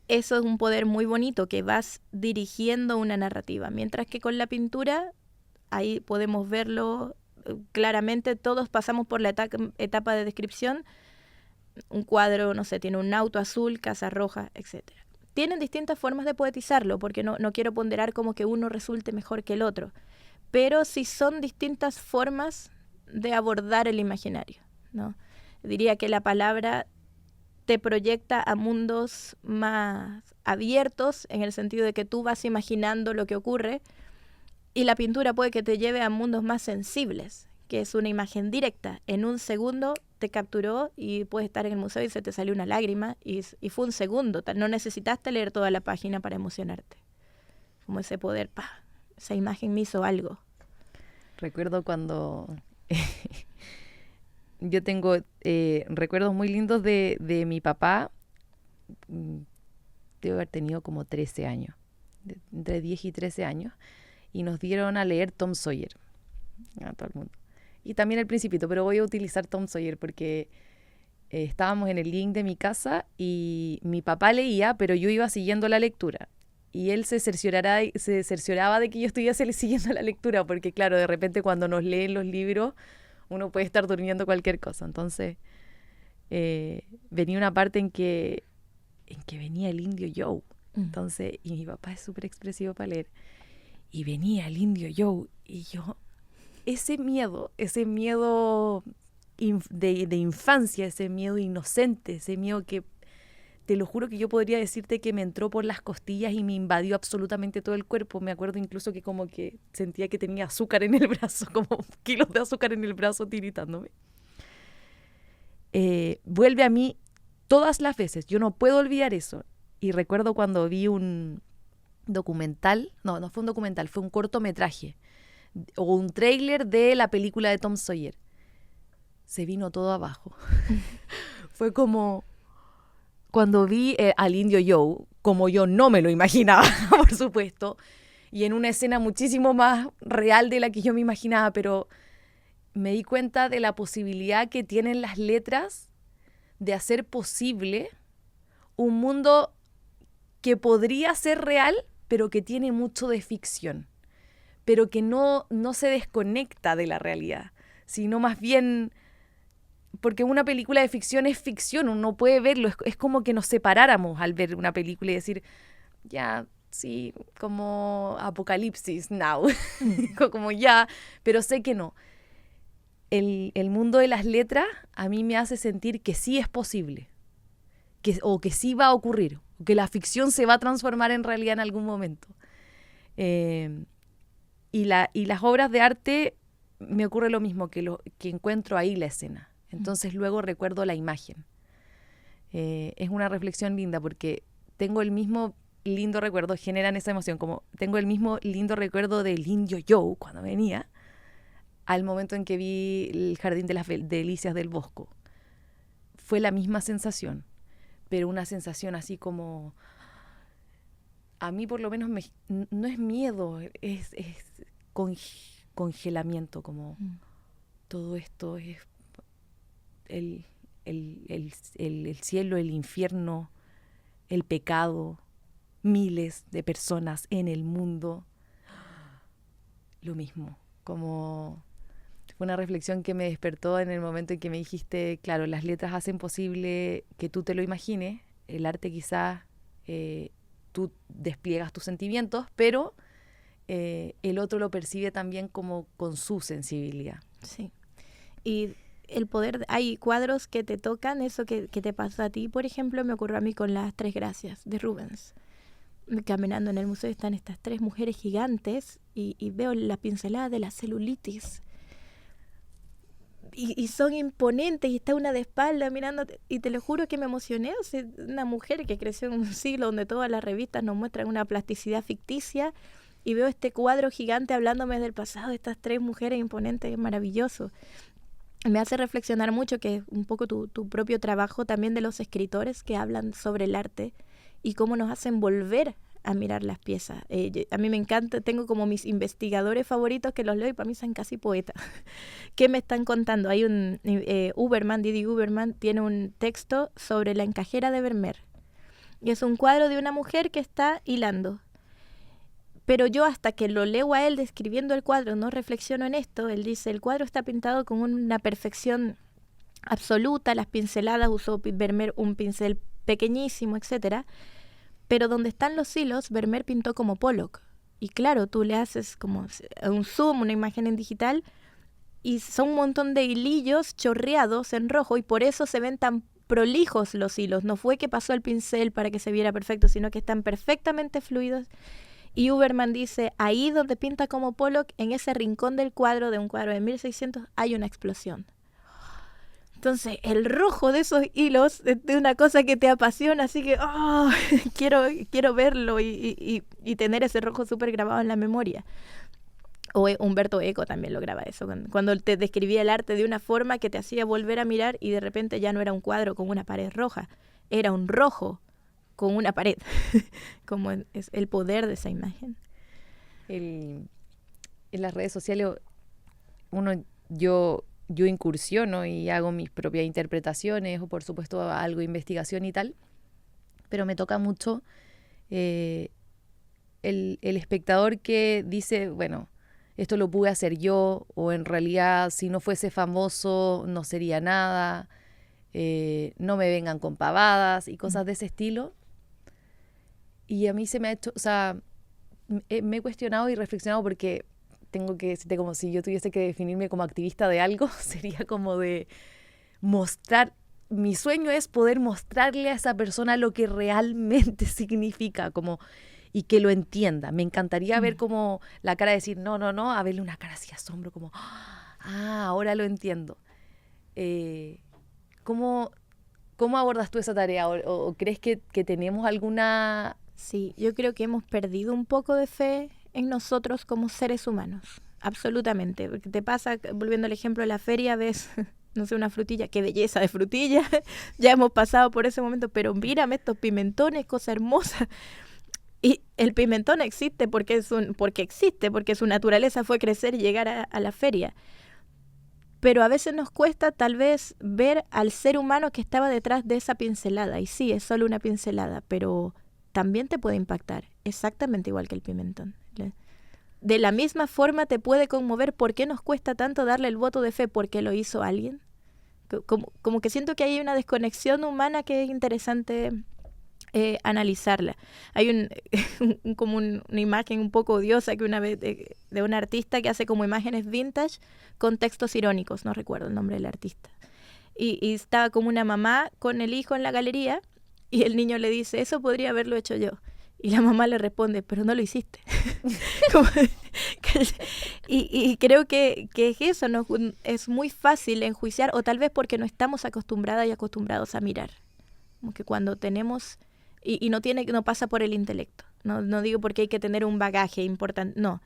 Eso es un poder muy bonito, que vas dirigiendo una narrativa, mientras que con la pintura, ahí podemos verlo claramente, todos pasamos por la etapa de descripción. Un cuadro, no sé, tiene un auto azul, casa roja, etc. Tienen distintas formas de poetizarlo, porque no quiero ponderar como que uno resulte mejor que el otro, pero sí son distintas formas de abordar el imaginario, ¿no? Diría que la palabra te proyecta a mundos más abiertos, en el sentido de que tú vas imaginando lo que ocurre, y la pintura puede que te lleve a mundos más sensibles, que es una imagen directa. En un segundo te capturó y puedes estar en el museo y se te salió una lágrima y fue un segundo. No necesitaste leer toda la página para emocionarte. Como ese poder, esa imagen me hizo algo. Recuerdo cuando yo tengo recuerdos muy lindos de mi papá. Debo haber tenido como 13 años, entre 10 y 13 años, y nos dieron a leer Tom Sawyer a todo el mundo. Y también El Principito, pero voy a utilizar Tom Sawyer porque estábamos en el living de mi casa y mi papá leía, pero yo iba siguiendo la lectura. Y él se cercioraba de que yo estuviera siguiendo la lectura, porque claro, de repente cuando nos leen los libros, uno puede estar durmiendo cualquier cosa. Entonces, venía una parte en que venía el indio Joe. Entonces, y mi papá es súper expresivo para leer. Y venía el indio Joe y yo... Ese miedo de infancia, ese miedo inocente, ese miedo que te lo juro que yo podría decirte que me entró por las costillas y me invadió absolutamente todo el cuerpo. Me acuerdo incluso que como que sentía que tenía azúcar en el brazo, como kilos de azúcar en el brazo tiritándome. Vuelve a mí todas las veces, yo no puedo olvidar eso. Y recuerdo cuando vi un documental, no fue un documental, fue un cortometraje o un tráiler de la película de Tom Sawyer. Se vino todo abajo. Fue como cuando vi al indio Joe, como yo no me lo imaginaba, por supuesto, y en una escena muchísimo más real de la que yo me imaginaba, pero me di cuenta de la posibilidad que tienen las letras de hacer posible un mundo que podría ser real, pero que tiene mucho de ficción, pero que no se desconecta de la realidad, sino más bien, porque una película de ficción es ficción, uno puede verlo, es como que nos separáramos al ver una película y decir, ya, sí, como Apocalipsis Now, como ya, pero sé que no. El mundo de las letras a mí me hace sentir que sí es posible, o que sí va a ocurrir, que la ficción se va a transformar en realidad en algún momento. Y las obras de arte me ocurre lo mismo, que encuentro ahí la escena. Entonces luego recuerdo la imagen. Es una reflexión linda porque tengo el mismo lindo recuerdo, generan esa emoción, como tengo el mismo lindo recuerdo del indio Joe cuando venía, al momento en que vi el Jardín de las Delicias del Bosco. Fue la misma sensación, pero una sensación así como... A mí por lo menos no es miedo, es congelamiento, como todo esto es el cielo, el infierno, el pecado, miles de personas en el mundo. Lo mismo, como fue una reflexión que me despertó en el momento en que me dijiste, claro, las letras hacen posible que tú te lo imagines, el arte quizás... tú despliegas tus sentimientos, pero el otro lo percibe también como con su sensibilidad. Sí. Y el poder, hay cuadros que te tocan, eso que te pasa a ti, por ejemplo, me ocurrió a mí con Las Tres Gracias de Rubens. caminando en el museo, están estas 3 mujeres gigantes y veo la pincelada de la celulitis. Y son imponentes y está una de espalda mirándote, y te lo juro que me emocioné. O sea, una mujer que creció en un siglo donde todas las revistas nos muestran una plasticidad ficticia, y veo este cuadro gigante hablándome del pasado de estas 3 mujeres imponentes. Es maravilloso. Me hace reflexionar mucho, que es un poco tu propio trabajo también, de los escritores que hablan sobre el arte y cómo nos hacen volver a mirar las piezas. A mí me encanta, tengo como mis investigadores favoritos que los leo y para mí son casi poetas. ¿Qué me están contando? Hay un Didi Huberman tiene un texto sobre la encajera de Vermeer, y es un cuadro de una mujer que está hilando. Pero yo, hasta que lo leo a él describiendo el cuadro, no reflexiono en esto. Él dice, el cuadro está pintado con una perfección absoluta, las pinceladas, usó Vermeer un pincel pequeñísimo, etcétera. Pero donde están los hilos, Vermeer pintó como Pollock. Y claro, tú le haces como un zoom, una imagen en digital, y son un montón de hilillos chorreados en rojo, y por eso se ven tan prolijos los hilos. No fue que pasó el pincel para que se viera perfecto, sino que están perfectamente fluidos. Y Huberman dice, ahí donde pinta como Pollock, en ese rincón del cuadro, de un cuadro de 1600, hay una explosión. Entonces, el rojo de esos hilos es una cosa que te apasiona, así que quiero verlo y tener ese rojo súper grabado en la memoria. O Humberto Eco también lograba eso, cuando te describía el arte de una forma que te hacía volver a mirar, y de repente ya no era un cuadro con una pared roja, era un rojo con una pared. Como es el poder de esa imagen. En las redes sociales yo incursiono y hago mis propias interpretaciones, o por supuesto algo de investigación y tal, pero me toca mucho el espectador que dice, bueno, esto lo pude hacer yo, o en realidad si no fuese famoso no sería nada, no me vengan con pavadas y cosas de ese estilo. Y a mí se me ha hecho, o sea, me he cuestionado y reflexionado, porque tengo que decirte, como si yo tuviese que definirme como activista de algo, sería como de mostrar, mi sueño es poder mostrarle a esa persona lo que realmente significa, como, y que lo entienda. Me encantaría ver como la cara de decir, no, a verle una cara así, asombro, como, ahora lo entiendo. ¿Cómo abordas tú esa tarea? ¿O crees que tenemos alguna...? Sí, yo creo que hemos perdido un poco de fe en nosotros como seres humanos, absolutamente, porque te pasa, volviendo al ejemplo de la feria, ves, no sé, una frutilla, qué belleza de frutilla, ya hemos pasado por ese momento, pero mírame estos pimentones, cosa hermosa. Y el pimentón existe porque su naturaleza fue crecer y llegar a la feria. Pero a veces nos cuesta tal vez ver al ser humano que estaba detrás de esa pincelada, y sí, es solo una pincelada, pero también te puede impactar, exactamente igual que el pimentón. De la misma forma te puede conmover. ¿Por qué nos cuesta tanto darle el voto de fe? ¿Porque lo hizo alguien? Como que siento que hay una desconexión humana que es interesante analizarla. Hay como una imagen un poco odiosa que una vez de un artista que hace como imágenes vintage con textos irónicos, no recuerdo el nombre del artista. Y estaba como una mamá con el hijo en la galería, y el niño le dice, eso podría haberlo hecho yo. Y la mamá le responde, pero no lo hiciste. y creo que es eso, ¿no? Es muy fácil enjuiciar, o tal vez porque no estamos acostumbradas y acostumbrados a mirar. Como que cuando tenemos, y no pasa por el intelecto. No digo porque hay que tener un bagaje importante, no.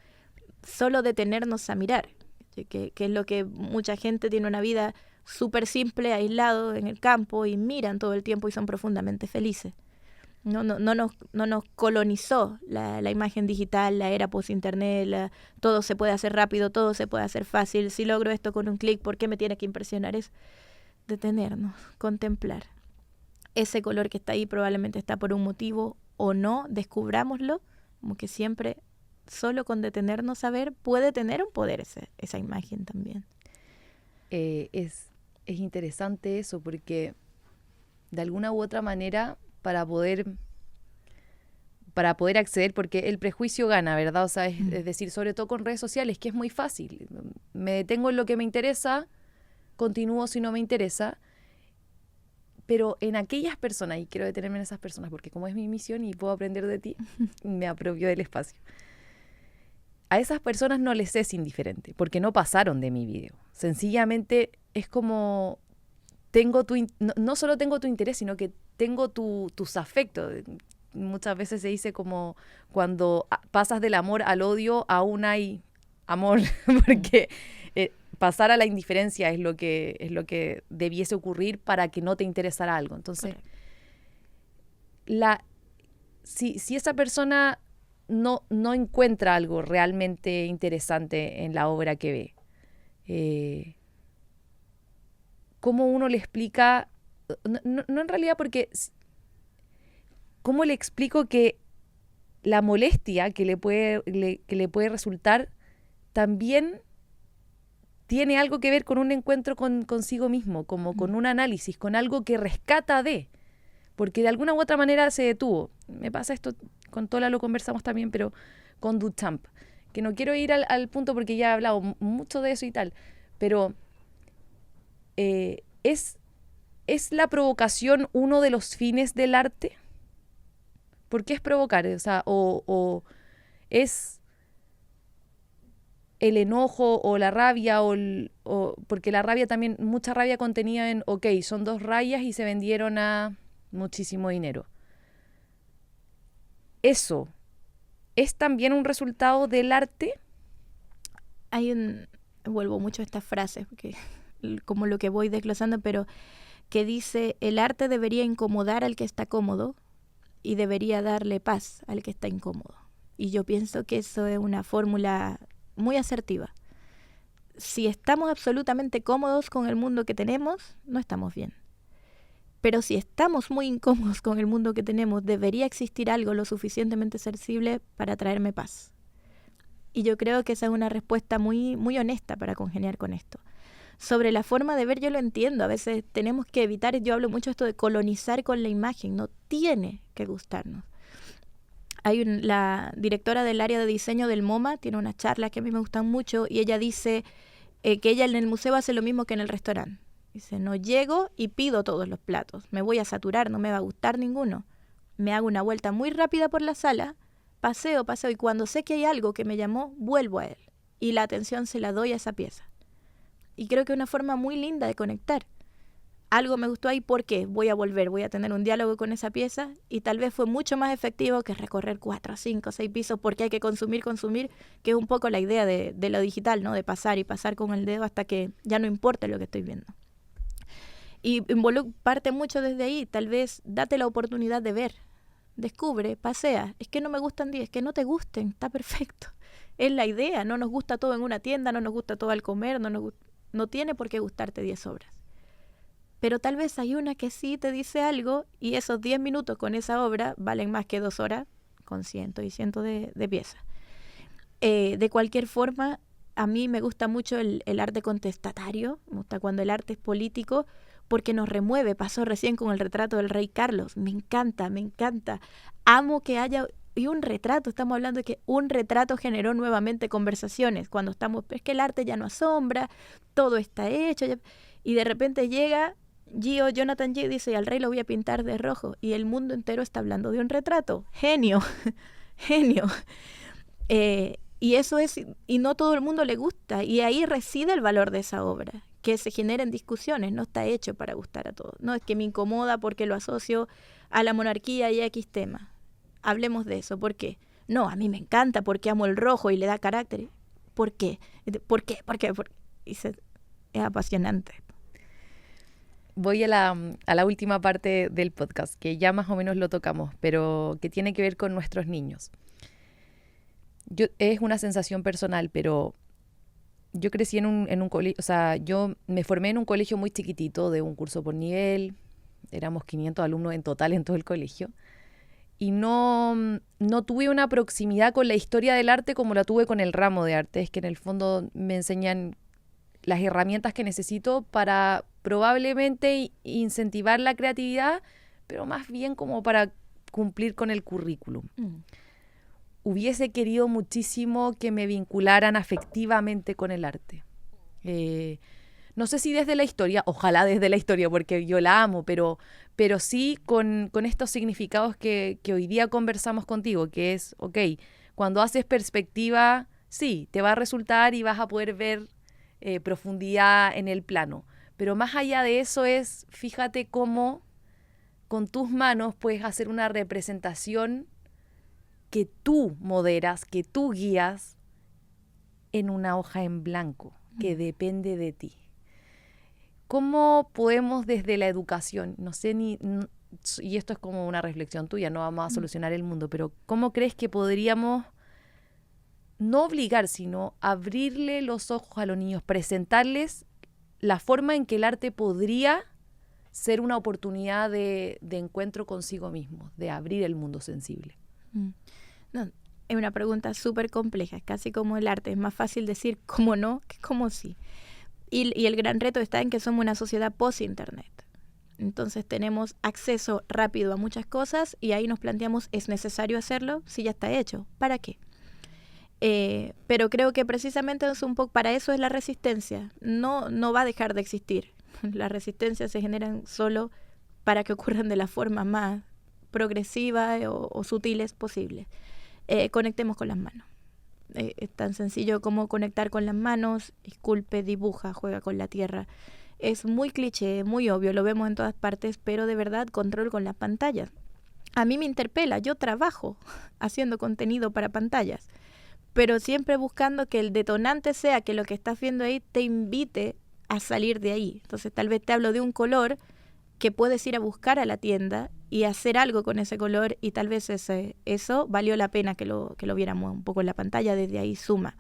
Solo detenernos a mirar, que es lo que mucha gente tiene, una vida súper simple, aislado en el campo, y miran todo el tiempo y son profundamente felices. No nos colonizó la imagen digital, la era post-internet, todo se puede hacer rápido, todo se puede hacer fácil. Si logro esto con un clic, ¿por qué me tiene que impresionar? Es detenernos, contemplar. Ese color que está ahí probablemente está por un motivo o no, descubrámoslo, como que siempre solo con detenernos a ver puede tener un poder esa imagen también. Es interesante eso, porque de alguna u otra manera para poder acceder, porque el prejuicio gana, ¿verdad? O sea, es decir, sobre todo con redes sociales, que es muy fácil. Me detengo en lo que me interesa, continúo si no me interesa, pero en aquellas personas, y quiero detenerme en esas personas, porque como es mi misión y puedo aprender de ti, me apropio del espacio. A esas personas no les es indiferente, porque no pasaron de mi video. Sencillamente es como, no solo tengo tu interés, sino que tengo tus afectos. Muchas veces se dice como cuando pasas del amor al odio, aún hay amor, porque pasar a la indiferencia es lo que debiese ocurrir para que no te interesara algo. Entonces, si esa persona no encuentra algo realmente interesante en la obra que ve, ¿cómo uno le explica? No en realidad, porque ¿cómo le explico que la molestia que le puede resultar también tiene algo que ver con un encuentro consigo mismo, como con un análisis, con algo que rescata porque de alguna u otra manera se detuvo? Me pasa esto, con Tola lo conversamos también, pero con Duchamp, que no quiero ir al punto porque ya he hablado mucho de eso y tal, pero ¿es la provocación uno de los fines del arte? ¿Por qué es provocar? O sea, o es el enojo o la rabia, porque la rabia también, mucha rabia contenida en, ok, son 2 rayas y se vendieron a muchísimo dinero. ¿Eso es también un resultado del arte? Vuelvo mucho a estas frases, porque como lo que voy desglosando, pero que dice, el arte debería incomodar al que está cómodo y debería darle paz al que está incómodo. Y yo pienso que eso es una fórmula muy asertiva. Si estamos absolutamente cómodos con el mundo que tenemos, no estamos bien. Pero si estamos muy incómodos con el mundo que tenemos, debería existir algo lo suficientemente sensible para traerme paz. Y yo creo que esa es una respuesta muy, muy honesta para congeniar con esto. Sobre la forma de ver, yo lo entiendo. A veces tenemos que evitar, yo hablo mucho de esto de colonizar con la imagen. No tiene que gustarnos. La directora del área de diseño del MoMA tiene una charla que a mí me gustan mucho y ella dice que ella en el museo hace lo mismo que en el restaurante. Dice, no llego y pido todos los platos. Me voy a saturar, no me va a gustar ninguno. Me hago una vuelta muy rápida por la sala, paseo y cuando sé que hay algo que me llamó, vuelvo a él. Y la atención se la doy a esa pieza. Y creo que es una forma muy linda de conectar. Algo me gustó ahí porque voy a volver, voy a tener un diálogo con esa pieza y tal vez fue mucho más efectivo que recorrer 4, 5, 6 pisos porque hay que consumir, que es un poco la idea de lo digital, ¿no? De pasar y pasar con el dedo hasta que ya no importe lo que estoy viendo. Y parte mucho desde ahí, tal vez date la oportunidad de ver, descubre, pasea. Es que no me gustan 10, que no te gusten, está perfecto. Es la idea, no nos gusta todo en una tienda, no nos gusta todo al comer, no tiene por qué gustarte 10 obras. Pero tal vez hay una que sí te dice algo y esos 10 minutos con esa obra valen más que 2 horas con cientos y cientos de piezas. De cualquier forma, a mí me gusta mucho el arte contestatario, me gusta cuando el arte es político, porque nos remueve. Pasó recién con el retrato del rey Carlos. Me encanta. Amo que haya... Y un retrato, estamos hablando de que un retrato generó nuevamente conversaciones. Cuando es que el arte ya no asombra, todo está hecho. Y de repente llega Jonathan Gio dice, al rey lo voy a pintar de rojo. Y el mundo entero está hablando de un retrato. Genio. Y eso es, y no todo el mundo le gusta. Y ahí reside el valor de esa obra. Que se generen discusiones, no está hecho para gustar a todos. No es que me incomoda porque lo asocio a la monarquía y a X tema. Hablemos de eso. ¿Por qué? No, a mí me encanta porque amo el rojo y le da carácter. ¿Por qué? Es apasionante. Voy a la última parte del podcast, que ya más o menos lo tocamos, pero que tiene que ver con nuestros niños. Es una sensación personal, pero yo crecí en un colegio, o sea, yo me formé en un colegio muy chiquitito, de un curso por nivel, éramos 500 alumnos en total en todo el colegio, y no tuve una proximidad con la historia del arte como la tuve con el ramo de arte. Es que en el fondo me enseñan las herramientas que necesito para probablemente incentivar la creatividad, pero más bien como para cumplir con el currículum. Hubiese querido muchísimo que me vincularan afectivamente con el arte. no sé si desde la historia, ojalá desde la historia, porque yo la amo, pero sí con estos significados que hoy día conversamos contigo, que es, ok, cuando haces perspectiva, sí, te va a resultar y vas a poder ver profundidad en el plano. Pero más allá de eso es, fíjate cómo con tus manos puedes hacer una representación que tú moderas, que tú guías en una hoja en blanco, que depende de ti. ¿Cómo podemos desde la educación, no sé y esto es como una reflexión tuya, no vamos a solucionar el mundo, pero ¿cómo crees que podríamos no obligar, sino abrirle los ojos a los niños, presentarles la forma en que el arte podría ser una oportunidad de encuentro consigo mismo, de abrir el mundo sensible? No, es una pregunta súper compleja, es casi como el arte, es más fácil decir cómo no que cómo sí. Y el gran reto está en que somos una sociedad post-internet. Entonces tenemos acceso rápido a muchas cosas y ahí nos planteamos, ¿es necesario hacerlo? Si ya está hecho, ¿para qué? Pero creo que precisamente es un poco, para eso es la resistencia. No va a dejar de existir. Las resistencias se generan solo para que ocurran de la forma más progresiva o sutiles posible. Conectemos con las manos. Es tan sencillo como conectar con las manos, esculpe, dibuja, juega con la tierra. Es muy cliché, muy obvio, lo vemos en todas partes, pero de verdad control con las pantallas. A mí me interpela, yo trabajo haciendo contenido para pantallas, pero siempre buscando que el detonante sea que lo que estás viendo ahí te invite a salir de ahí. Entonces tal vez te hablo de un color que puedes ir a buscar a la tienda y hacer algo con ese color y tal vez eso valió la pena que lo viéramos un poco en la pantalla, desde ahí suma.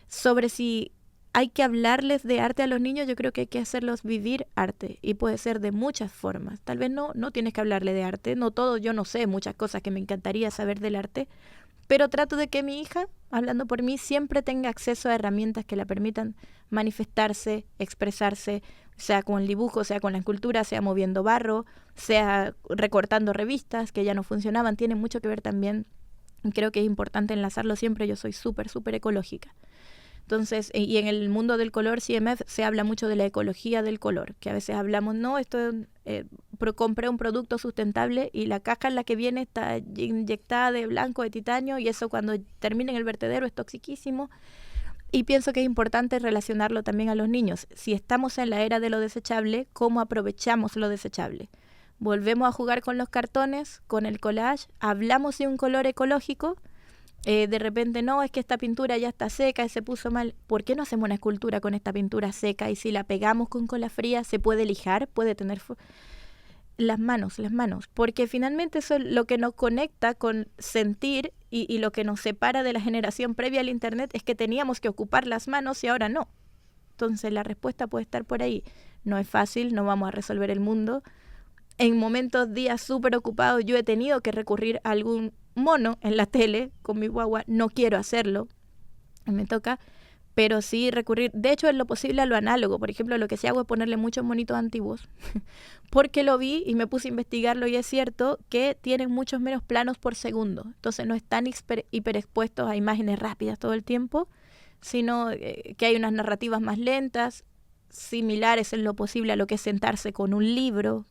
Sobre si hay que hablarles de arte a los niños, yo creo que hay que hacerlos vivir arte y puede ser de muchas formas. Tal vez no tienes que hablarle de arte, no todo, yo no sé muchas cosas que me encantaría saber del arte, pero trato de que mi hija, hablando por mí, siempre tenga acceso a herramientas que la permitan manifestarse, expresarse, sea con el dibujo, sea con la escultura, sea moviendo barro, sea recortando revistas que ya no funcionaban. Tiene mucho que ver también, creo que es importante enlazarlo siempre, yo soy súper ecológica. Entonces, y en el mundo del color CMF se habla mucho de la ecología del color, que a veces hablamos, no, esto compré un producto sustentable y la caja en la que viene está inyectada de blanco, de titanio, y eso cuando termina en el vertedero es toxiquísimo. Y pienso que es importante relacionarlo también a los niños. Si estamos en la era de lo desechable, ¿cómo aprovechamos lo desechable? Volvemos a jugar con los cartones, con el collage, hablamos de un color ecológico. De repente, no, es que esta pintura ya está seca y se puso mal. ¿Por qué no hacemos una escultura con esta pintura seca? Y si la pegamos con cola fría, ¿se puede lijar? ¿Puede tener las manos? Porque finalmente eso es lo que nos conecta con sentir y lo que nos separa de la generación previa al internet es que teníamos que ocupar las manos y ahora no. Entonces la respuesta puede estar por ahí. No es fácil, no vamos a resolver el mundo. En momentos, días súper ocupados, yo he tenido que recurrir a algún mono en la tele con mi guagua. No quiero hacerlo, me toca, pero sí recurrir, de hecho, en lo posible a lo análogo. Por ejemplo, lo que sí hago es ponerle muchos monitos antiguos, porque lo vi y me puse a investigarlo y es cierto que tienen muchos menos planos por segundo. Entonces no están hiperexpuestos a imágenes rápidas todo el tiempo, sino que hay unas narrativas más lentas, similares en lo posible a lo que es sentarse con un libro,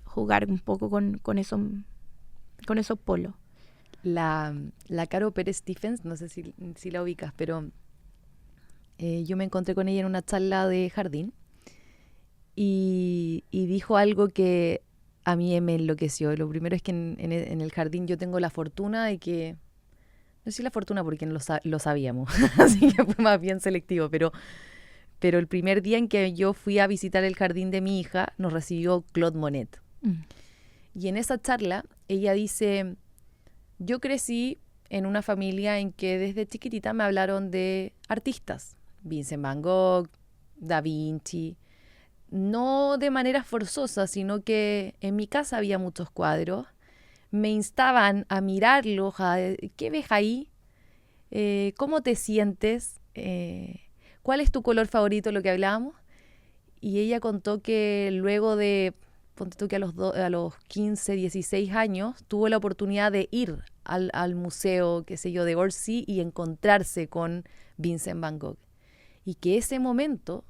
jugar un poco con esos polos. La Caro Pérez Stephens, no sé si la ubicas, pero yo me encontré con ella en una charla de jardín y dijo algo que a mí me enloqueció. Lo primero es que en el jardín yo tengo la fortuna de que, no sé si la fortuna porque lo sabíamos, así que fue más bien selectivo, pero el primer día en que yo fui a visitar el jardín de mi hija, nos recibió Claude Monet. Y en esa charla, ella dice, yo crecí en una familia en que desde chiquitita me hablaron de artistas, Vincent Van Gogh, Da Vinci, no de manera forzosa, sino que en mi casa había muchos cuadros, me instaban a mirarlos, ¿qué ves ahí? ¿Cómo te sientes? ¿Cuál es tu color favorito, lo que hablábamos? Y ella contó que luego de, ponte tú que a los 15, 16 años, tuvo la oportunidad de ir al museo, qué sé yo, de Orsay y encontrarse con Vincent Van Gogh. Y que ese momento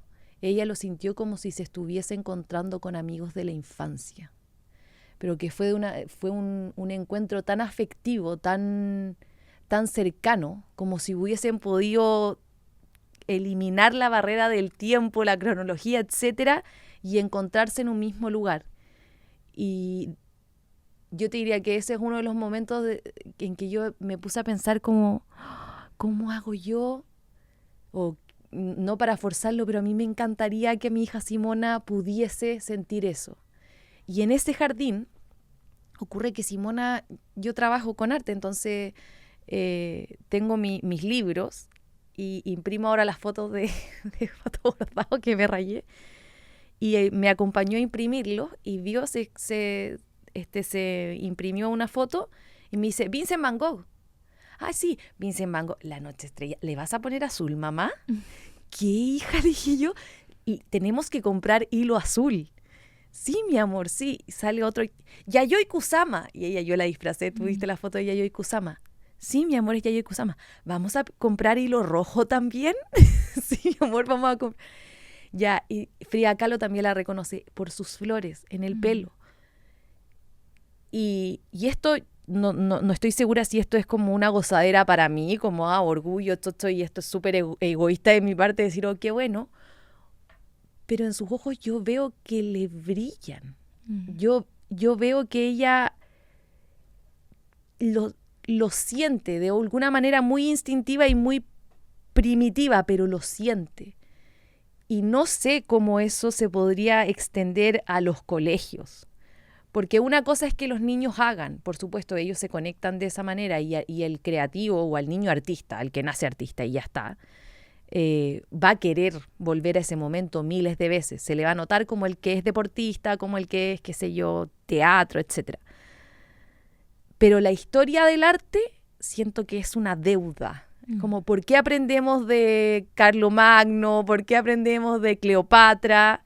ella lo sintió como si se estuviese encontrando con amigos de la infancia, pero que fue un encuentro tan afectivo, tan cercano, como si hubiesen podido eliminar la barrera del tiempo, la cronología, etcétera, y encontrarse en un mismo lugar. Y yo te diría que ese es uno de los momentos en que yo me puse a pensar como, ¿cómo hago yo? O no para forzarlo, pero a mí me encantaría que mi hija Simona pudiese sentir eso. Y en ese jardín ocurre que Simona, yo trabajo con arte, entonces tengo mis libros y imprimo ahora las fotos de fotobordado que me rayé. Y me acompañó a imprimirlos y vio, se imprimió una foto y me dice, Vincent Van Gogh. Ah, sí, Vincent Van Gogh, La Noche Estrella. ¿Le vas a poner azul, mamá? ¿Qué, hija? Dije yo. Y tenemos que comprar hilo azul. Sí, mi amor, sí. Y sale otro, Yayoi Kusama. Y ella, yo la disfracé, tú viste la foto de Yayoi Kusama. Sí, mi amor, es Yayoi Kusama. ¿Vamos a comprar hilo rojo también? Sí, mi amor, vamos a comprar. Ya, y Frida Kahlo también la reconoce por sus flores en el pelo. Y esto, no estoy segura si esto es como una gozadera para mí, como orgullo, esto es súper egoísta de mi parte decir, oh, qué bueno. Pero en sus ojos yo veo que le brillan. Yo veo que ella lo siente de alguna manera muy instintiva y muy primitiva, pero lo siente. Y no sé cómo eso se podría extender a los colegios. Porque una cosa es que los niños hagan, por supuesto, ellos se conectan de esa manera y el creativo o al niño artista, al que nace artista y ya está, va a querer volver a ese momento miles de veces. Se le va a notar como el que es deportista, como el que es, qué sé yo, teatro, etc. Pero la historia del arte siento que es una deuda. Como, ¿por qué aprendemos de Carlomagno? ¿Por qué aprendemos de Cleopatra?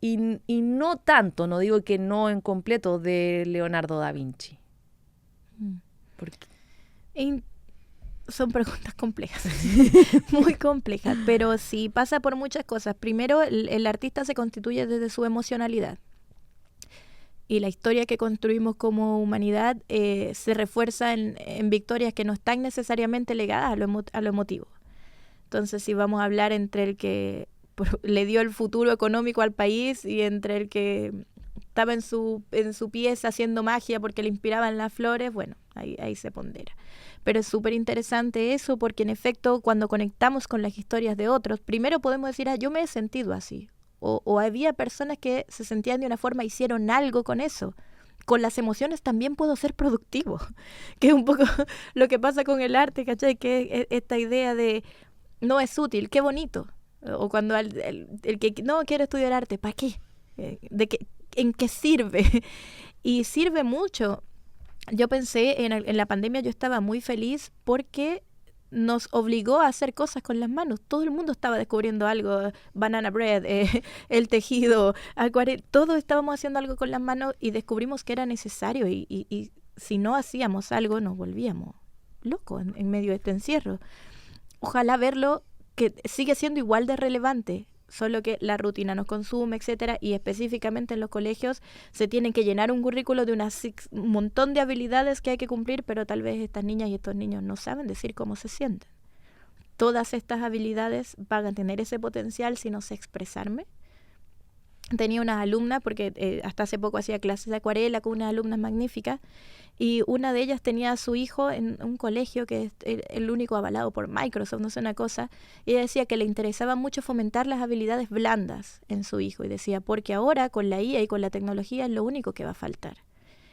Y no tanto, no digo que no en completo, de Leonardo da Vinci. ¿Por qué? Son preguntas complejas, muy complejas, pero sí pasa por muchas cosas. Primero, el artista se constituye desde su emocionalidad. Y la historia que construimos como humanidad se refuerza en victorias que no están necesariamente ligadas a lo emotivo. Entonces, si vamos a hablar entre el que le dio el futuro económico al país y entre el que estaba en su pieza haciendo magia porque le inspiraban las flores, bueno, ahí se pondera. Pero es súper interesante eso porque en efecto cuando conectamos con las historias de otros, primero podemos decir, yo me he sentido así. O había personas que se sentían de una forma, hicieron algo con eso. Con las emociones también puedo ser productivo, que es un poco lo que pasa con el arte, ¿cachai? Que es esta idea de, no es útil, qué bonito. O cuando el que no quiere estudiar arte, ¿para qué? ¿En qué sirve? Y sirve mucho. Yo pensé, en la pandemia yo estaba muy feliz porque nos obligó a hacer cosas con las manos. Todo el mundo estaba descubriendo algo, banana bread, el tejido, acuarela, todos estábamos haciendo algo con las manos y descubrimos que era necesario y si no hacíamos algo nos volvíamos locos en medio de este encierro. Ojalá verlo que sigue siendo igual de relevante, solo que la rutina nos consume, etcétera, y específicamente en los colegios se tienen que llenar un currículo de un montón de habilidades que hay que cumplir, pero tal vez estas niñas y estos niños no saben decir cómo se sienten. Todas estas habilidades van a tener ese potencial si no sé expresarme. Tenía unas alumnas, porque hasta hace poco hacía clases de acuarela con unas alumnas magníficas, y una de ellas tenía a su hijo en un colegio que es el único avalado por Microsoft, no sé, una cosa, y ella decía que le interesaba mucho fomentar las habilidades blandas en su hijo, y decía, porque ahora con la IA y con la tecnología es lo único que va a faltar.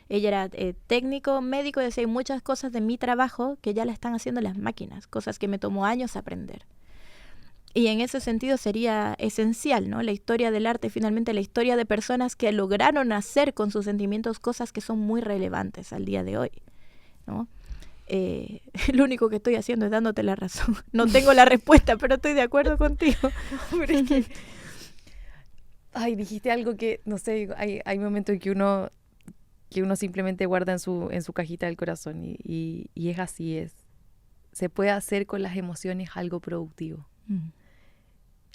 Ella era técnico, médico, y decía, hay muchas cosas de mi trabajo que ya la están haciendo las máquinas, cosas que me tomó años aprender. Y en ese sentido sería esencial, ¿no? La historia del arte, finalmente la historia de personas que lograron hacer con sus sentimientos cosas que son muy relevantes al día de hoy, ¿no? Lo único que estoy haciendo es dándote la razón. No tengo la respuesta, pero estoy de acuerdo contigo. Ay, dijiste algo que, no sé, hay momentos en que uno simplemente guarda en su cajita del corazón y es así, es. Se puede hacer con las emociones algo productivo.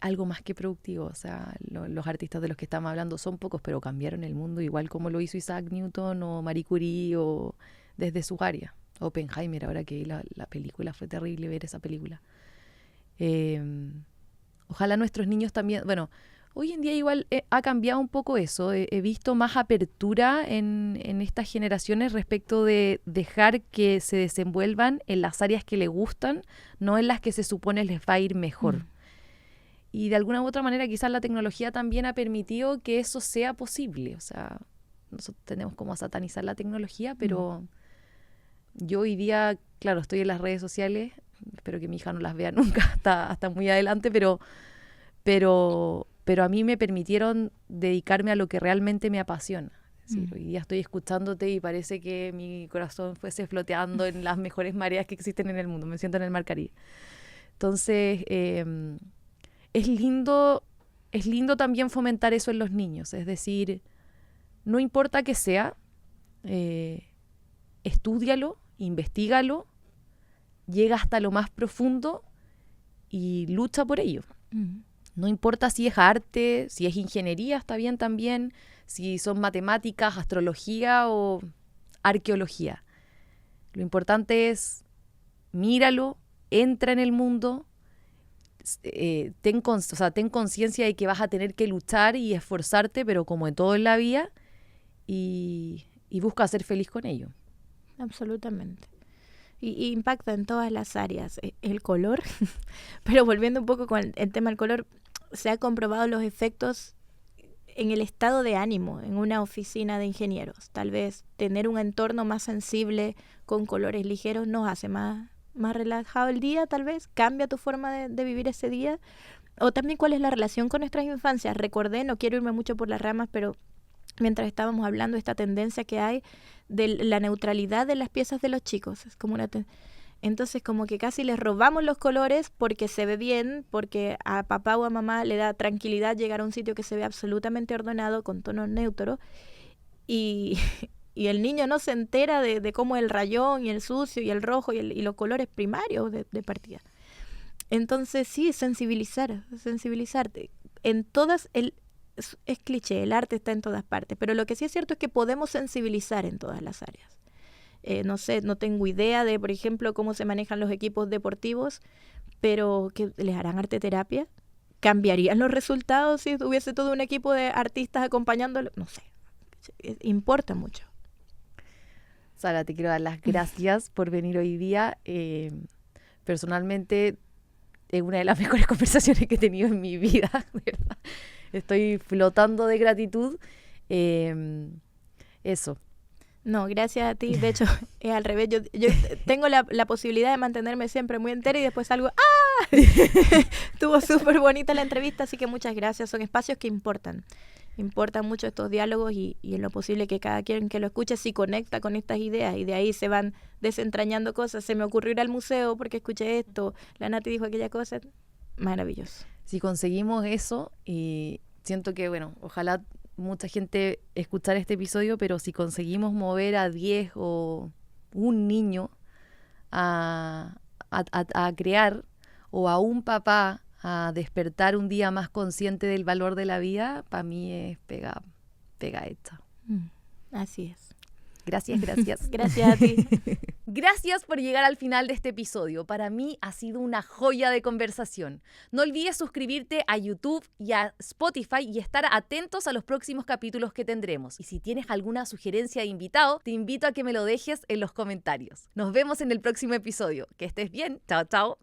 algo más que productivo. O sea, los artistas de los que estamos hablando son pocos, pero cambiaron el mundo igual como lo hizo Isaac Newton o Marie Curie o desde sus áreas. Oppenheimer, ahora que vi la película, fue terrible ver esa película. Ojalá nuestros niños también, bueno, hoy en día igual ha cambiado un poco eso. He visto más apertura en estas generaciones respecto de dejar que se desenvuelvan en las áreas que les gustan, no en las que se supone les va a ir mejor. Y de alguna u otra manera quizás la tecnología también ha permitido que eso sea posible. O sea, nosotros tenemos como a satanizar la tecnología, pero yo hoy día, claro, estoy en las redes sociales, espero que mi hija no las vea nunca hasta muy adelante, pero a mí me permitieron dedicarme a lo que realmente me apasiona. Es decir, hoy día estoy escuchándote y parece que mi corazón fuese floteando en las mejores mareas que existen en el mundo. Me siento en el Mar Caribe. Entonces, es lindo también fomentar eso en los niños. Es decir, no importa que sea, estúdialo, investígalo, llega hasta lo más profundo y lucha por ello. No importa si es arte, si es ingeniería, está bien también, si son matemáticas, astrología o arqueología. Lo importante es míralo, entra en el mundo, ten conciencia de que vas a tener que luchar y esforzarte, pero como en todo en la vida, y busca ser feliz con ello. Absolutamente. Y impacta en todas las áreas. El color, pero volviendo un poco con el tema del color, se ha comprobado los efectos en el estado de ánimo en una oficina de ingenieros. Tal vez tener un entorno más sensible con colores ligeros nos hace más relajado el día, tal vez cambia tu forma de vivir ese día. O también cuál es la relación con nuestras infancias. Recordé, no quiero irme mucho por las ramas, pero mientras estábamos hablando de esta tendencia que hay de la neutralidad de las piezas de los chicos, es como entonces como que casi les robamos los colores porque se ve bien, porque a papá o a mamá le da tranquilidad llegar a un sitio que se ve absolutamente ordenado con tonos neutros y el niño no se entera de cómo el rayón y el sucio y el rojo y los colores primarios de partida. Entonces sí, sensibilizarte. En todas, es cliché, el arte está en todas partes, pero lo que sí es cierto es que podemos sensibilizar en todas las áreas. No sé, no tengo idea de, por ejemplo, cómo se manejan los equipos deportivos, pero ¿qué les harán arteterapia? ¿Cambiarían los resultados si hubiese todo un equipo de artistas acompañándolo? No sé, importa mucho. Sara, te quiero dar las gracias por venir hoy día. Personalmente, es una de las mejores conversaciones que he tenido en mi vida, ¿verdad? Estoy flotando de gratitud. Eso. No, gracias a ti. De hecho, es al revés. Yo tengo la posibilidad de mantenerme siempre muy entera y después algo ¡ah! Estuvo súper bonita la entrevista, así que muchas gracias. Son espacios que importan. Importan mucho estos diálogos y en lo posible que cada quien que lo escuche sí conecta con estas ideas y de ahí se van desentrañando cosas. Se me ocurrió ir al museo porque escuché esto, la Nati dijo aquella cosa. Maravilloso. Si conseguimos eso, y siento que, bueno, ojalá mucha gente escuchar este episodio, pero si conseguimos mover a 10 o un niño a crear, o a un papá a despertar un día más consciente del valor de la vida, para mí es pega hecha. Así es. Gracias. Gracias a ti. Gracias por llegar al final de este episodio. Para mí ha sido una joya de conversación. No olvides suscribirte a YouTube y a Spotify y estar atentos a los próximos capítulos que tendremos. Y si tienes alguna sugerencia de invitado, te invito a que me lo dejes en los comentarios. Nos vemos en el próximo episodio. Que estés bien. Chao, chao.